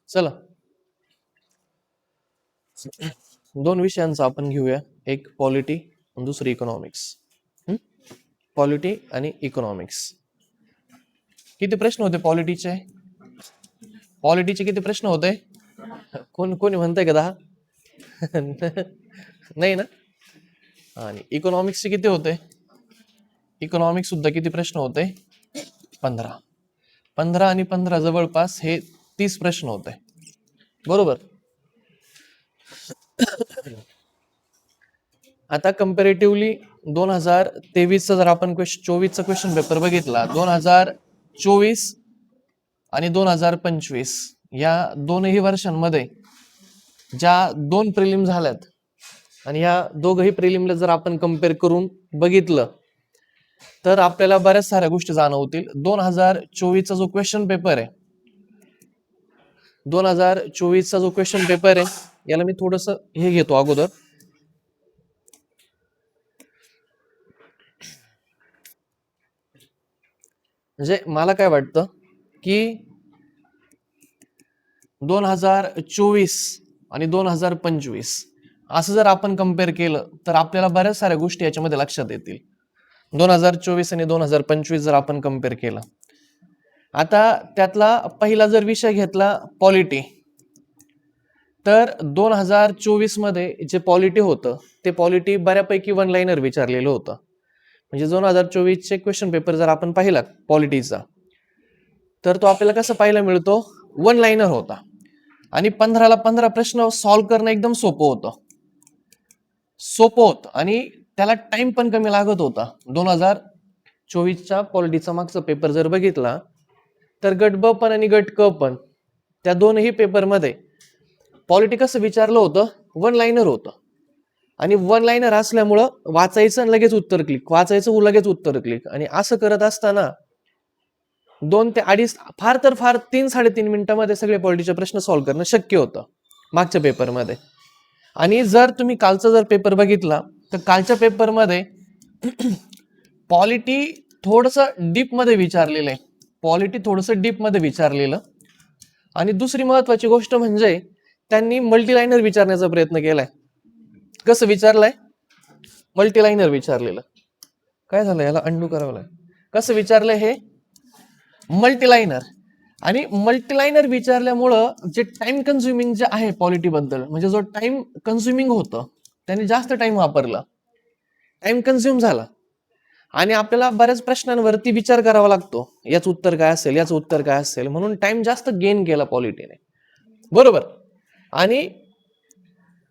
चला, दोन विषयांचा आपण घेऊया, एक पॉलिटी आणि दुसरी इकॉनॉमिक्स. पॉलिटी आणि इकॉनॉमिक्स. किती प्रश्न होते पॉलिटीचे? पॉलिटीचे किती प्रश्न होते? कोणी म्हणतंय का 10? नाही ना. आणि इकॉनॉमिक्सचे किती होते? इकॉनॉमिक्स सुद्धा किती प्रश्न होते? 15. 15 आणि 15 जवळपास हे 30 प्रश्न होते, बरोबर. आता कम्पॅरेटिव्हली 2023चा जर आपण 24चा क्वेश्चन पेपर बघितला, 2024 आणि 2025 या दोनही वर्षांमध्ये ज्या दोन प्रिलिम झाल्यात आणि या दोघही प्रिलिमला जर आपण कम्पेअर करून बघितलं तर आपल्याला बऱ्याच साऱ्या गोष्टी जाणवतील. 2024चा जो क्वेश्चन पेपर आहे, 2024चा जो क्वेश्चन पेपर आहे, याला मी थोडस हे घेतो अगोदर. म्हणजे मला काय वाटतं की 2024 आणि 2025 असं जर आपण कम्पेअर केलं तर आपल्याला बऱ्याच साऱ्या गोष्टी याच्यामध्ये लक्षात येतील. 2024 आणि 2025 जर आपण कम्पेअर केलं, आता त्यातला पहिला जर विषय घेतला पॉलिटी, तर 2024 मध्ये जे पॉलिटी होतं ते पॉलिटी बऱ्यापैकी वन लाईनर विचारलेलं होतं. म्हणजे 2024 चे क्वेश्चन पेपर जर आपण पाहिला पॉलिटीचा, तर तो आपल्याला कसा पाहायला मिळतो? वन लाईनर होता. आणि 15ला 15 प्रश्न सॉल्व्ह करणं एकदम सोपं होतं आणि त्याला टाइम पण कमी लागत होता. 2024च्या पॉलिटीचा मागचा पेपर जर बघितला तर गट ब पण आणि गट क पण, त्या दोनही पेपरमध्ये पॉलिटी कसं विचारलं होतं? वन लाईनर होतं. आणि वन लाईनर असल्यामुळं वाचायचं लगेच उत्तर क्लिक, वाचायचं लगेच उत्तर क्लिक, आणि असं करत असताना 2 ते 2.5 फार तर फार 3-3.5 मिनिटांमध्ये सगळे पॉलिटीचे प्रश्न सॉल्व्ह करणं शक्य होतं मागच्या पेपरमध्ये. आणि जर तुम्ही कालचा जर पेपर बघितला तर कालच्या पेपरमध्ये पॉलिटी थोडंसं डीप मध्ये विचारलेलं आहे, पॉलिटी थोडंसं डीप मध्ये विचारलेलं. आणि दुसरी महत्वाची गोष्ट म्हणजे त्यांनी मल्टीलाइनर विचारण्याचा प्रयत्न केलाय. कसं विचारलंय? मल्टीलाइनर विचारलेलं. काय झालं, याला अंडू करावं लागेल. कसं विचारलंय हे? मल्टीलाइनर. आणि मल्टीलाइनर विचारल्यामुळं जे टाइम कन्झ्युमिंग जे आहे पॉलिटी बद्दल, म्हणजे जो टाइम कन्झ्युमिंग होतं त्यांनी जास्त टाइम वापरला, टाइम कन्झ्युम झाला. आणि आपल्याला बऱ्याच प्रश्नांवरती विचार करावा लागतो, याचं उत्तर काय असेल, याचं उत्तर काय असेल, म्हणून टाइम जास्त गेन केला पॉलिटीने, बरोबर. आणि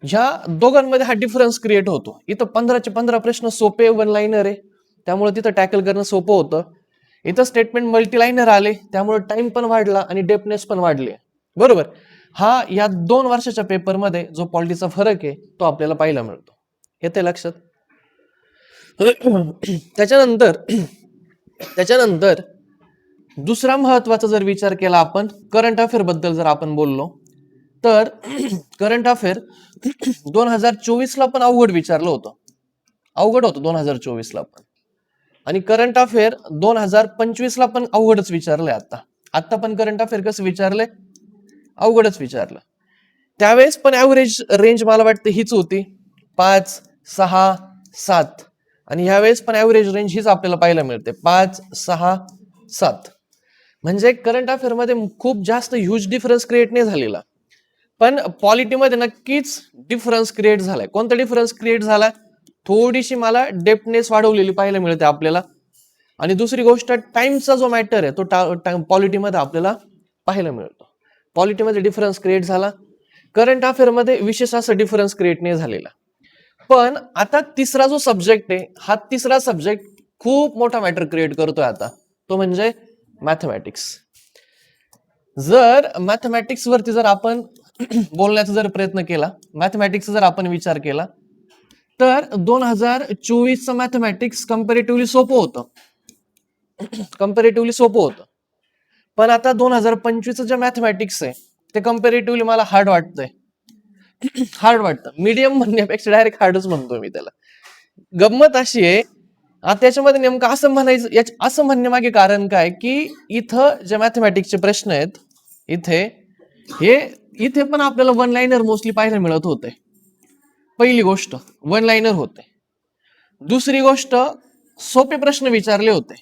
ह्या दोघांमध्ये हा डिफरन्स क्रिएट होतो. इथं 15चे 15 प्रश्न सोपे वन लाईनर आहे, त्यामुळे तिथं टॅकल करणं सोपं होतं. इथं स्टेटमेंट मल्टीलाइनर आले, त्यामुळे टाइम पण वाढला आणि डेप्थनेस पण वाढली, बरोबर. हा या 2 वर्षाच्या पेपरमध्ये जो पॉलिटीचा फरक आहे तो आपल्याला पाहायला मिळतो. येते लक्षात? त्याच्यानंतर दुसरा महत्वाचा जर विचार केला आपण, करंट अफेअर बद्दल जर आपण बोललो तर करंट अफेअर 2024 ला पण अवघड विचारलं होतं, अवघड होतं 2024 ला पण. आणि करंट अफेअर 2025 ला पण अवघडच विचारलंय. आता पण करंट अफेअर कसं विचारलंय? अवघडच विचारलं. त्यावेळेस पण ऍव्हरेज रेंज मला वाटतं हीच होती, 5, 6, 7. आणि ह्यावेळेस पण ऍव्हरेज रेंज हीच आपल्याला पाहायला मिळते, 5, 6, 7. म्हणजे करंट अफेअर मध्ये खूप जास्त ह्यूज डिफरन्स क्रिएट नाही झालेला, पण पॉलिटीमध्ये नक्कीच डिफरन्स क्रिएट झालाय. कोणता डिफरन्स क्रिएट झाला? थोडीशी मला डेप्थनेस वाढवलेली पाहायला मिळते आपल्याला. आणि दुसरी गोष्ट, टाइमचा जो मॅटर आहे तो पॉलिटीमध्ये आपल्याला पाहायला मिळतो. पॉलिटीमध्ये डिफरन्स क्रिएट झाला, करंट अफेअर मध्ये विशेष असं डिफरन्स क्रिएट नाही झालेला. पण आता तिसरा जो सब्जेक्ट आहे, हा तिसरा सब्जेक्ट खूप मोठा मॅटर क्रिएट करतोय आता, तो म्हणजे मॅथमॅटिक्स. जर मॅथमॅटिक्स वरती जर आपण बोलण्याचा जर प्रयत्न केला, मॅथमॅटिक्सचा जर आपण विचार केला, तर 2024चं मॅथमॅटिक्स कम्पॅरेटिव्हली सोपं होतं, पण आता 2025चं जे मॅथमॅटिक्स आहे ते कम्पॅरेटिव्हली मला हार्ड वाटतंय. मीडियम म्हणण्यापेक्षा डायरेक्ट हार्डच म्हणतोय मी त्याला. गंमत अशी आहे आता त्याच्यामध्ये नेमकं असं म्हणायचं, असं म्हणण्यामागे कारण काय की इथं जे मॅथमॅटिक्सचे प्रश्न आहेत इथे पण आपल्याला वन लाईनर मोस्टली पाहायला मिळत होते. पहिली गोष्ट वन लाईनर होते. दुसरी गोष्ट सोपे प्रश्न विचारले होते,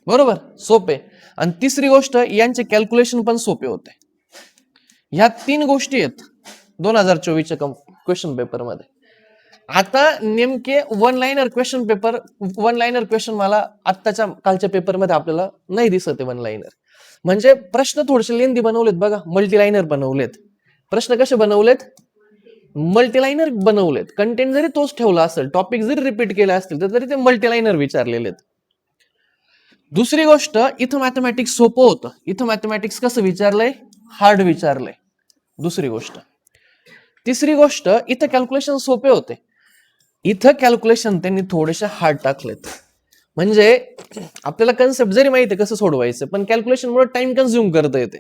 बरोबर, सोपे. आणि तिसरी गोष्ट यांचे कॅल्क्युलेशन पण सोपे होते. ह्या 3 गोष्टी आहेत 2024च्या क्वेश्चन पेपर मध्ये. आता नेमके वन लाईनर क्वेश्चन मला आत्ताच्या कालच्या पेपरमध्ये आपल्याला नाही दिसत आहे वन लाईनर. म्हणजे प्रश्न थोडेसे लेंदी बनवलेत बघा, मल्टीलाइनर बनवलेत. प्रश्न कसे बनवलेत? मल्टीलाइनर बनवलेत. कंटेंट जरी तोच ठेवला असेल, टॉपिक जरी रिपीट केले असतील तरी ते मल्टीलाइनर विचारलेले आहेत. दुसरी गोष्ट इथं मॅथमॅटिक्स सोपं होतं. इथं मॅथमॅटिक्स कसं विचारलंय? हार्ड विचारलंय. दुसरी गोष्ट. तिसरी गोष्ट इथं कॅल्क्युलेशन सोपे होते, इथं कॅल्क्युलेशन त्यांनी थोडेसे हार्ड टाकलेत. म्हणजे आपल्याला कन्सेप्ट जरी माहिती आहे कसं सोडवायचं, पण कॅल्क्युलेशन मुळे टाइम कन्झ्युम करता येते.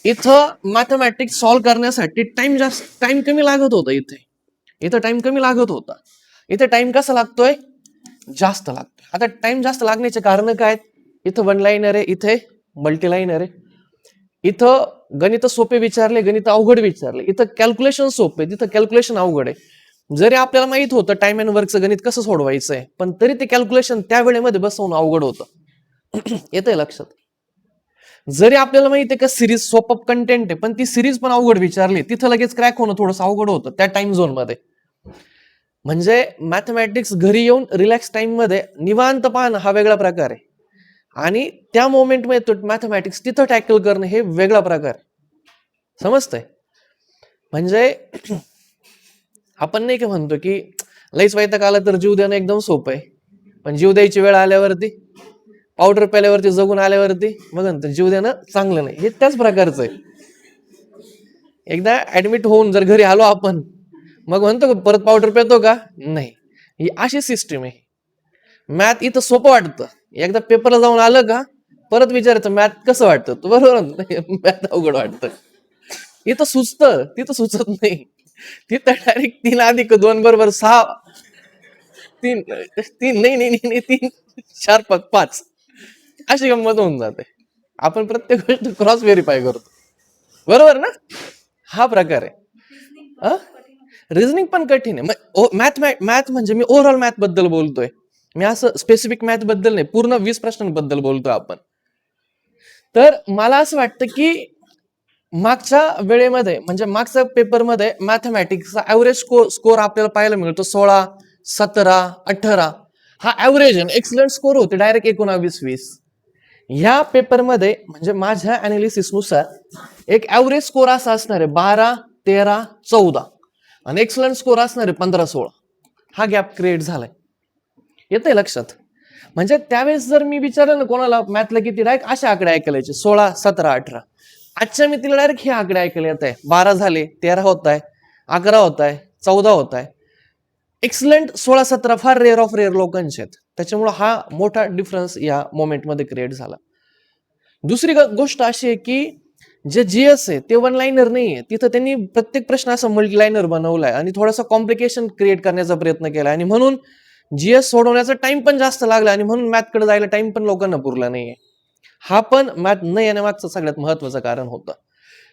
इथं मॅथमॅटिक्स सॉल्व्ह करण्यासाठी टाइम कमी लागत होता. इथं टाइम कमी लागत होता. इथं टाइम कसा लागतोय? जास्त लागतोय. आता टाइम जास्त लागण्याचे कारण काय? इथं वन लाईनर आहे, इथे मल्टीलाइनर आहे. इथं गणित सोपे विचारले, गणित अवघड विचारले. इथं कॅल्क्युलेशन सोपे, तिथं कॅल्क्युलेशन अवघड आहे. जरी आपल्याला माहित होतं टाइम अँड वर्कचं गणित कसं सोडवायचंय, पण तरी ते कॅल्क्युलेशन त्या वेळेमध्ये बसवणं अवघड होतं. येतंय लक्षात? जरी आपल्याला माहिती आहे का सिरीज सोप अप कंटेंट आहे, पण ती सिरीज पण अवघड विचारली, तिथं लगेच क्रॅक होणं थोडंसं अवघड होतं त्या टाइम झोन मध्ये. म्हणजे मॅथमॅटिक्स घरी येऊन रिलॅक्स टाइम मध्ये निवांत पाहणं हा वेगळा प्रकार आहे, आणि त्या मोमेंट मध्ये मॅथमॅटिक्स तिथं टॅकल करणं हे वेगळा प्रकार आहे. समजतंय? म्हणजे आपण नाही का म्हणतो की लईच वैताग आला तर जीव देणं एकदम सोपं आहे, पण जीव द्यायची वेळ आल्यावरती, पावडर प्याल्यावरती, जगून आल्यावरती मग जीव देणं चांगलं नाही. हे त्याच प्रकारचं आहे. एकदा ऍडमिट होऊन जर घरी आलो आपण, मग म्हणतो का परत पावडर पितो का? नाही. ही अशी सिस्टीम आहे. मॅथ इथं सोपं वाटतं, एकदा पेपरला जाऊन आलं का परत विचारायचं मॅथ कसं वाटतं, तू बरोबर मॅथ अवघड वाटतं. इथं सुचतं, तिथं सुचत नाही. तिथं डायरेक्ट 3 अधिक 2 बरोबर 6, 3 नाही 3 4 5 अशी गंमत होऊन जाते. आपण प्रत्येक गोष्ट क्रॉस व्हेरीफाय करतो, बरोबर ना? हा प्रकार आहे. रिझनिंग पण कठीण आहे. मॅथ म्हणजे मी ओव्हरऑल मॅथ बद्दल बोलतोय, मी असं स्पेसिफिक मॅथ बद्दल नाही, पूर्ण 20 प्रश्नांबद्दल बोलतोय आपण. तर मला असं वाटतं की मागच्या वेळेमध्ये म्हणजे मागच्या पेपरमध्ये मॅथमॅटिक्सचा ऍव्हरेज स्कोर आपल्याला पाहायला मिळतो 16, 17, 18. हा ऍव्हरेज आहे, एक्सलंट स्कोर होते डायरेक्ट 19, 20. ह्या पेपरमध्ये म्हणजे माझ्या अनालिसिसनुसार एक ऍव्हरेज स्कोर असा असणार आहे 12, 13, 14 आणि एक्सलंट स्कोर असणार आहे 15, 16. हा गॅप क्रिएट झालाय. येतंय लक्षात? म्हणजे त्यावेळेस जर मी विचारलं ना कोणाला मॅथला किती, डायरेक्ट असे आकडे ऐकायचे 16, 17, 18. आजच्या मी तिला डायरेक्ट हे आकडे ऐकायला येत आहे, 12 झाले, 13 होत आहे, 11 होत आहे, 14 होत आहे. एक्सलंट 16, 17 फार रेअर ऑफ रेअर लोकांचे आहेत. त्याच्यामुळे हा मोठा डिफरन्स या मोमेंटमध्ये क्रिएट झाला. दुसरी गोष्ट अशी आहे की जे जीएस आहे ते वन लाईनर नाही आहे, तिथं त्यांनी प्रत्येक प्रश्न असा मल्टी लाईनर बनवलाय आणि थोडासा कॉम्प्लिकेशन क्रिएट करण्याचा प्रयत्न केला, आणि म्हणून जीएस सोडवण्याचा टाइम पण जास्त लागला, आणि म्हणून मॅथकडे जायला टाइम पण लोकांना पुरला नाहीये. हा पण मॅथ न येण्यामागचं सगळ्यात महत्वाचं कारण होतं.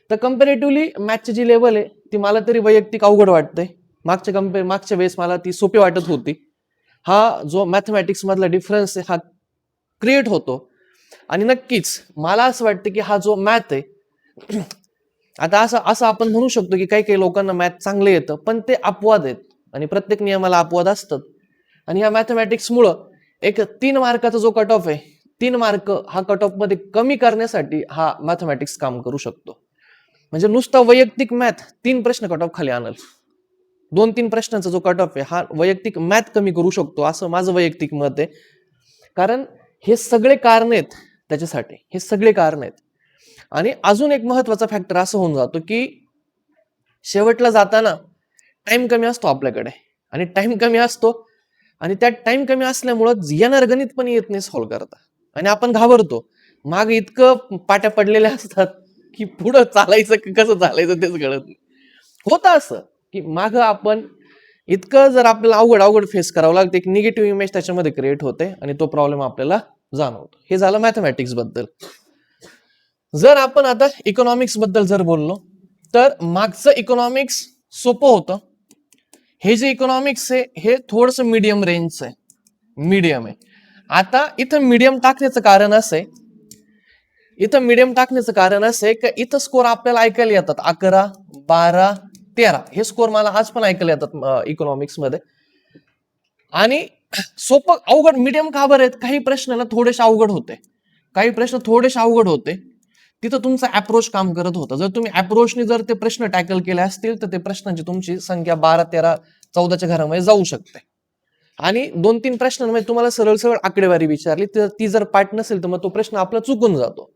तर कम्पॅरेटिव्हली मॅथची जी लेवल आहे ती मला तरी वैयक्तिक अवघड वाटते. मागच्या वेळेस मला ती सोपी वाटत होती. हा जो मॅथमॅटिक्स मधला डिफरन्स आहे हा क्रिएट होतो, आणि नक्कीच मला असं वाटतं की हा जो मॅथ आहे आता असं आपण म्हणू शकतो की काही काही लोकांना मॅथ चांगलं येतं, पण ते अपवाद आहेत आणि प्रत्येक नियमाला अपवाद असतात. आणि या मॅथमॅटिक्समुळं एक 3 मार्काचा जो कट ऑफ आहे, 3 मार्क हा कट ऑफ मध्ये कमी करण्यासाठी हा मॅथमॅटिक्स काम करू शकतो. म्हणजे नुसता वैयक्तिक मॅथ 3 प्रश्न कट ऑफ खाली आणल, 2-3 प्रश्नांचा जो कट ऑफ आहे हा वैयक्तिक मॅथ कमी करू शकतो, असं माझं वैयक्तिक मत आहे. कारण हे सगळे कारण आहेत त्याच्यासाठी, हे सगळे कारण आहेत. आणि अजून एक महत्वाचा फॅक्टर असं होऊन जातो की शेवटला जाताना टाइम कमी असतो आपल्याकडे, आणि टाइम कमी असतो, आणि त्या टाइम कमी असल्यामुळं येणार गणित पण येत नाही सॉल्व्ह करता, आणि आपण घाबरतो. माग इतकं पाट्या पडलेल्या असतात की पुढं चालायचं कसं चालायचं तेच कळत नाही. होतं असं की माग आपण इतकं जर आपल्याला अवघड अवघड फेस करावं लागतं, एक निगेटिव्ह इमेज त्याच्यामध्ये क्रिएट होते आणि तो प्रॉब्लेम आपल्याला जाणवतो. हे झालं मॅथमॅटिक्स बद्दल. जर आपण आता इकॉनॉमिक्स बद्दल जर बोललो तर मागचं इकॉनॉमिक्स सोपं होतं. हे जे इकॉनॉमिक्स आहे हे थोडंसं मीडियम रेंजचं आहे, मीडियम आहे. आता इथं मीडियम टाकण्याचं कारण असं आहे, इथं मीडियम टाकण्याचं कारण असं आहे की इथं स्कोर आपल्याला ऐकायला येतात 11, 12, 13 हे स्कोर मला आज पण ऐकायला येतात इकॉनॉमिक्स मध्ये. आणि सोपं अवघड मीडियम का बरं आहेत? काही प्रश्न ना थोडेसे अवघड होते, काही प्रश्न थोडेसे अवघड होते. तिथं तुमचा अप्रोच काम करत होता. जर तुम्ही अप्रोचने जर ते प्रश्न टॅकल केले असतील तर ते प्रश्नांची तुमची संख्या 12, 13, 14च्या घरामध्ये जाऊ शकते. आणि 2-3 प्रश्नांमध्ये तुम्हाला सरळ सरळ आकडेवारी विचारली तर ती जर पाठ नसेल तर मग तो प्रश्न आपला चुकून जातो.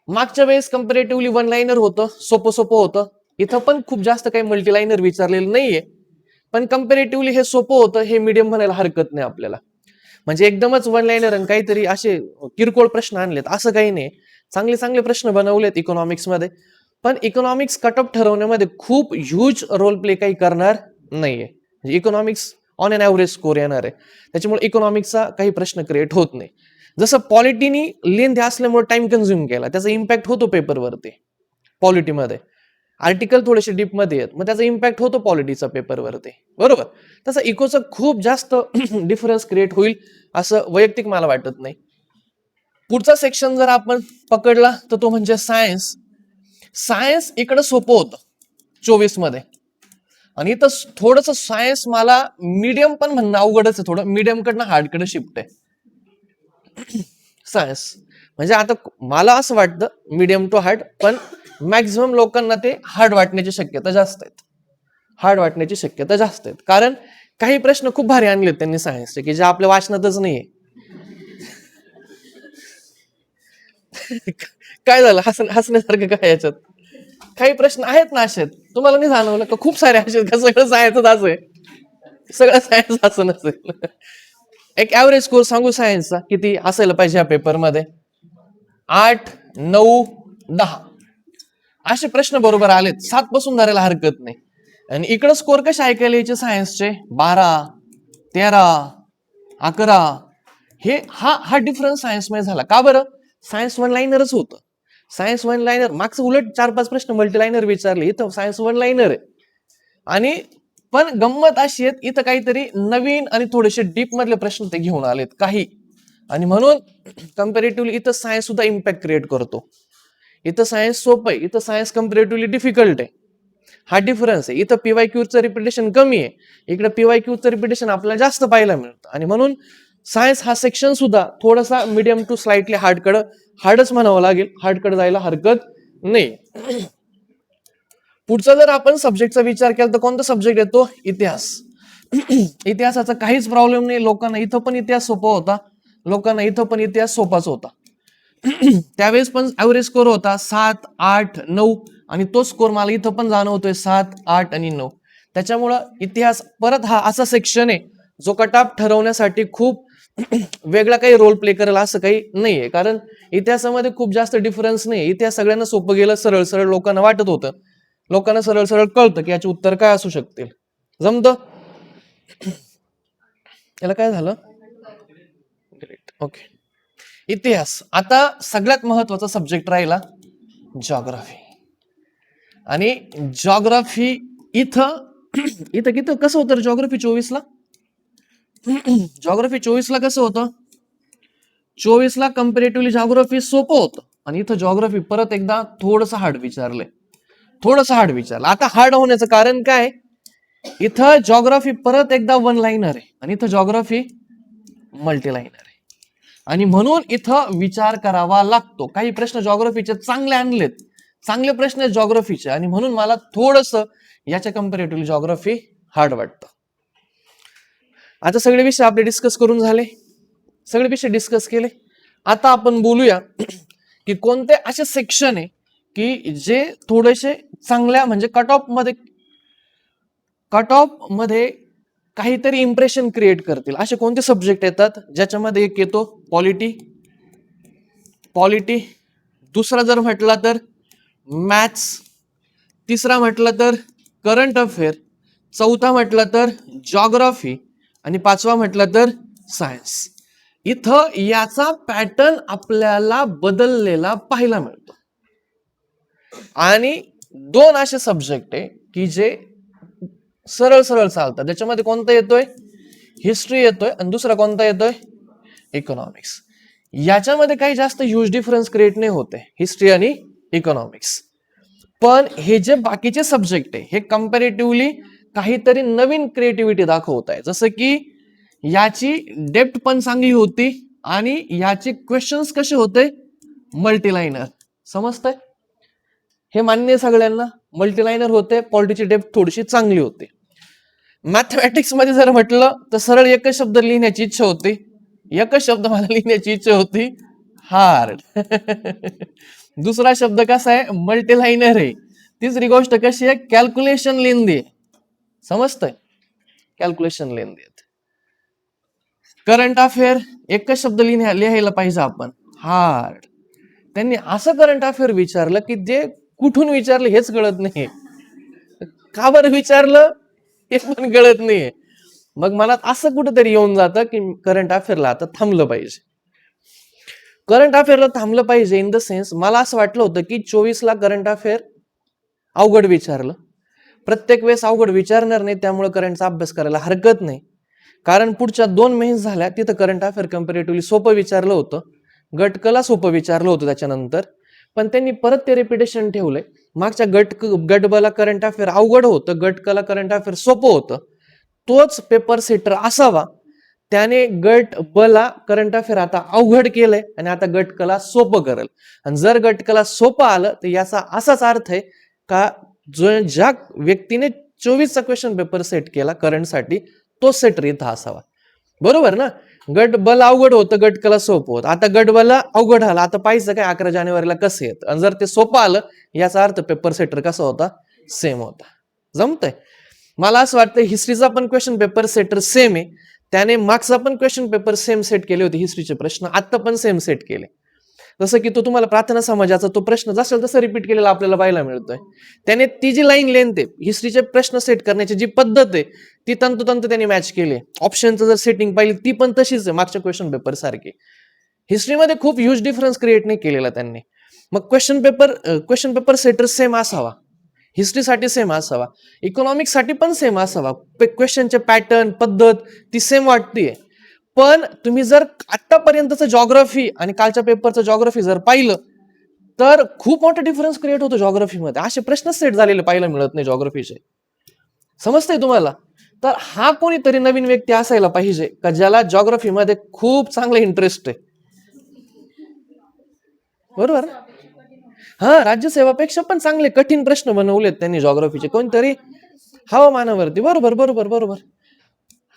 मागच्या वेळेस कंपॅरेटिव्हली वन लाईनर होतं, सोपं सोपं होतं. इथं पण खूप जास्त काही मल्टीलाइनर विचारलेलं नाहीये, पण कंपॅरेटिव्हली हे सोपं होतं. हे मीडियम म्हणायला हरकत नाही आपल्याला. म्हणजे एकदमच वन लाईनर आणि काहीतरी असे किरकोळ प्रश्न आणलेत असं काही नाही. चांगले चांगले प्रश्न बनवलेत इकॉनॉमिक्स मध्ये, पण इकॉनॉमिक्स कटअप ठरवण्यामध्ये खूप ह्यूज रोल प्ले काही करणार नाहीये. म्हणजे economics on an average score येणार आहे, त्याच्यामुळे इकॉनॉमिक्सचा काही प्रश्न क्रिएट होत नाही. जसं पॉलिटीनी लेंथ असल्यामुळे टाइम कन्झ्युम केला, त्याचा इम्पॅक्ट होतो पेपरवरती. पॉलिटीमध्ये आर्टिकल थोडेसे डीप मध्ये आहेत, मग त्याचा इम्पॅक्ट होतो पॉलिटीचा पेपरवरती, बरोबर. तसं इकोचं खूप जास्त डिफरन्स क्रिएट होईल असं वैयक्तिक मला वाटत नाही. पुढचा सेक्शन जर आपण पकडला तर तो म्हणजे सायन्स. सायन्स इकडं सोपं होतं 24 मध्ये, आणि इथं थोडंसं सायन्स मला मीडियम पण म्हणणं अवघडच आहे, थोडं मीडियम कडनं हार्डकडे शिफ्ट आहे सायन्स. म्हणजे आता मला असं वाटतं मीडियम टू हार्ड, पण मॅक्झिमम लोकांना ते हार्ड वाटण्याची शक्यता जास्त आहेत, हार्ड वाटण्याची शक्यता जास्त आहेत. कारण काही प्रश्न खूप भारी आणलेत त्यांनी सायन्सचे की जे आपल्या वाचनातच नाहीये. काय झालं हसण्यासारखं काय याच्यात? काही प्रश्न आहेत ना असे, तुम्हाला नाही जाणवलं का खूप सारे असे का सगळं सायन्सच असं आहे, सगळं सायन्स असं नसेल. एक ऍव्हरेज स्कोर सांगू सायन्सचा किती असायला पाहिजे या पेपरमध्ये? 8, 9, 10 असे प्रश्न बरोबर आलेत, 7 पासून धरायला हरकत नाही. आणि इकडं स्कोर कसे ऐकायला यायचे सायन्सचे? 12, 13, 11. हे हा डिफरन्स सायन्स मध्ये झाला का बरं? सायन्स वन लाईनरच होतं. सायन्स वन लाईनर मागचं उलट 4-5 प्रश्न मल्टीलाइनर विचारले, इथं सायन्स वन लाईनर आहे. आणि पण गंमत अशी आहे, इथं काहीतरी नवीन आणि थोडेसे डीप मधले प्रश्न ते घेऊन आलेत काही, आणि म्हणून कम्पॅरेटिव्हली इथं सायन्स सुद्धा इम्पॅक्ट क्रिएट करतो. इथं सायन्स सोपं आहे, इथं सायन्स कम्पॅरेटिव्हली डिफिकल्ट आहे. हा डिफरन्स आहे. इथं पीवायक्यूचं रिपिटेशन कमी आहे, इकडे पीवायक्यूचं रिपिटेशन आपल्याला जास्त पाहायला मिळतं. आणि म्हणून सायन्स हा सेक्शन सुद्धा थोडासा मीडियम टू स्लाइटली हार्डच म्हणावं लागेल, हार्डकडे जायला हरकत नाही. पुढचा जर आपण सब्जेक्टचा विचार केला तर कोणता सब्जेक्ट येतो? इतिहास. इतिहासाचा काहीच प्रॉब्लेम नाही, लोकांना इथं पण इतिहास सोपा होता, लोकांना इथं पण इतिहास सोपाच होता. त्यावेळेस पण ऍव्हरेज स्कोर होता 7, 8, 9, आणि तो स्कोर मला इथं पण जाणवतोय 7, 8 आणि 9. त्याच्यामुळं इतिहास परत हा असा सेक्शन आहे जो कटऑफ ठरवण्यासाठी खूप वेगळा काही रोल प्ले करेल असं काही नाहीये. कारण इतिहासामध्ये खूप जास्त डिफरन्स नाही, इतिहास सगळ्यांना सोपं गेलं, सरळ सरळ लोकांना वाटत होतं, लोकांना सरळ सरळ कळतं की याचे उत्तर काय असू शकतील, जमतं. याला काय झालं? ओके. इतिहास. आता सगळ्यात महत्वाचा सब्जेक्ट राहिला जॉग्राफी. आणि जॉग्राफी इथं इथं किती कसं होतं जॉग्राफी 24 ला? जॉग्राफी 24 ला कसं होतं? 24 ला कंपॅरेटिव्हली जॉग्राफी सोपं होतं, आणि इथं जॉग्राफी परत एकदा थोडंसं हार्ड विचारलंय, थोडंसं हार्ड विचारलं. आता हार्ड होण्याचं कारण काय? इथं जॉग्राफी परत एकदा वन लाईनर आहे, आणि इथं जॉग्राफी मल्टी लाईनर आहे, आणि म्हणून इथं विचार करावा लागतो. काही प्रश्न जॉग्राफीचे चांगले आणलेत, चांगले प्रश्न आहेत जॉग्राफीचे, आणि म्हणून मला थोडंसं याच्या कंपॅरेटिव्हली जॉग्राफी हार्ड वाटतं. आता सगळे विषय आपले डिस्कस करून झाले, सगळे विषय डिस्कस केले. आता आपण बोलूया की कोणते असे सेक्शन आहे की जे थोडेसे चांगल्या म्हणजे कट ऑफ मध्ये काहीतरी इम्प्रेशन क्रिएट करतील. असे कोणते सब्जेक्ट येतात ज्याच्यामध्ये एक येतो पॉलिटी, दुसरा जर म्हटला तर मॅथ्स, तिसरा म्हटलं तर करंट अफेअर, चौथा म्हटलं तर जॉग्राफी आणि पाचवा म्हटलं तर सायन्स. इथं याचा पॅटर्न आपल्याला बदललेला पाहायला मिळतो. आणि दोन असे सब्जेक्ट आहे की जे सरळ सरळ चालतात. त्याच्यामध्ये कोणता येतोय? हिस्ट्री येतोय आणि दुसरा कोणता येतोय? इकॉनॉमिक्स. याच्यामध्ये काही जास्त ह्यूज डिफरन्स क्रिएट नाही होते, हिस्ट्री आणि इकॉनॉमिक्स. पण हे जे बाकीचे सब्जेक्ट आहे हे कंपॅरेटिव्हली काहीतरी नवीन क्रिएटिव्हिटी दाखवत आहे. जसं की याची डेप्थ पण चांगली होती आणि याचे क्वेश्चन्स कसे होते? मल्टीलाइनर. समजतंय? हे मान्य सगळ्यांना. मल्टीलाइनर होते, पॉलिटीची डेप्थ थोडीशी चांगली होती. मॅथमॅटिक्स मध्ये जर म्हटलं तर सरळ एकच शब्द लिहिण्याची इच्छा होती. एकच शब्द मला लिहिण्याची इच्छा होती, हार्ड. दुसरा शब्द कसा आहे? मल्टीलाइनर आहे. तिसरी गोष्ट कशी आहे? कॅल्क्युलेशन लेंदी आहे. समजतंय? कॅल्क्युलेशन लेंदी. करंट अफेअर एकच शब्द लिहायला पाहिजे आपण, हार्ड. त्यांनी असं करंट अफेअर विचारलं की जे कुठून विचारलं हेच कळत नाही. का बरं विचारलं हे पण कळत नाहीये. मग मला असं कुठेतरी येऊन जातं की करंट अफेअरला आता थांबलं पाहिजे. करंट अफेअरला थांबलं पाहिजे इन द सेन्स, मला असं वाटलं होतं की 24ला करंट अफेअर अवघड विचारलं. प्रत्येक वेळेस अवघड विचारणार नाही, त्यामुळे करंटचा अभ्यास करायला हरकत नाही. कारण पुढच्या 2 मेन्स झाल्या तिथं करंट अफेअर कम्पॅरेटिव्हली सोपं विचारलं होतं, गटकला सोपं विचारलं होतं त्याच्यानंतर. पण त्यांनी परत ते रिपिटेशन ठेवलंय. मागच्या गटबला करंट अफेअर अवघड होतं, गटकला करंट अफेअर सोपं होतं. तोच पेपर सेटर असावा. त्याने गट बला करंट अफेअर आता अवघड केलंय आणि आता गटकला सोपं करेल. आणि जर गटकला सोपं आलं तर याचा असाच अर्थ आहे का ज्या व्यक्तीने 24चा क्वेश्चन पेपर सेट केला करंटसाठी तो सेटर इथं असावा. बरोबर ना? गट बल अवघड होतं, गटकला सोपं होतं. आता गट बला अवघड आलं, आता पाहिजे काय 11 जानेवारीला कसं येतं. आणि जर ते सोपं आलं याचा अर्थ पेपर सेटर कसा होता? सेम होता. जमतंय? मला असं वाटतं हिस्ट्रीचा पण क्वेश्चन पेपर सेटर सेम आहे. त्याने मार्क्सचा पण क्वेश्चन पेपर सेम सेट केले होते, हिस्ट्रीचे प्रश्न आता पण सेम सेट केले. जसं की तो तुम्हाला प्रार्थना समाजाचा तो प्रश्न जसा तसं रिपीट केलेला आपल्याला पाहायला मिळतोय. त्याने ती जी लाईन लेंथ आहे, हिस्ट्रीचे प्रश्न सेट करण्याची जी पद्धत आहे ती तंतोतंत त्याने मॅच केली. ऑप्शनचं जर सेटिंग पाहिली ती पण तशीच आहे मागच्या क्वेश्चन पेपर सारखी. हिस्ट्रीमध्ये खूप ह्यूज डिफरन्स क्रिएट नाही केलेला त्यांनी. मग क्वेश्चन पेपर सेटर सेम असावा, हिस्ट्रीसाठी सेम असावा, इकॉनॉमिक्ससाठी पण सेम असावा. क्वेश्चनचे पॅटर्न पद्धत ती सेम वाटतेय. पण तुम्ही जर आतापर्यंतचं जॉग्राफी आणि कालच्या पेपरचं जॉग्राफी जर पाहिलं तर खूप मोठा डिफरन्स क्रिएट होतो जॉग्राफीमध्ये. असे प्रश्न सेट झालेले पाहायला मिळत नाही जॉग्राफीचे. समजतंय तुम्हाला? तर हा कोणीतरी नवीन व्यक्ती असायला पाहिजे का ज्याला जॉग्राफीमध्ये खूप चांगला इंटरेस्ट आहे. बरोबर? हा, राज्यसेवापेक्षा पण चांगले कठीण प्रश्न बनवलेत त्यांनी जॉग्राफीचे कोणतरी हवामानावरती. बरोबर बरोबर बरोबर.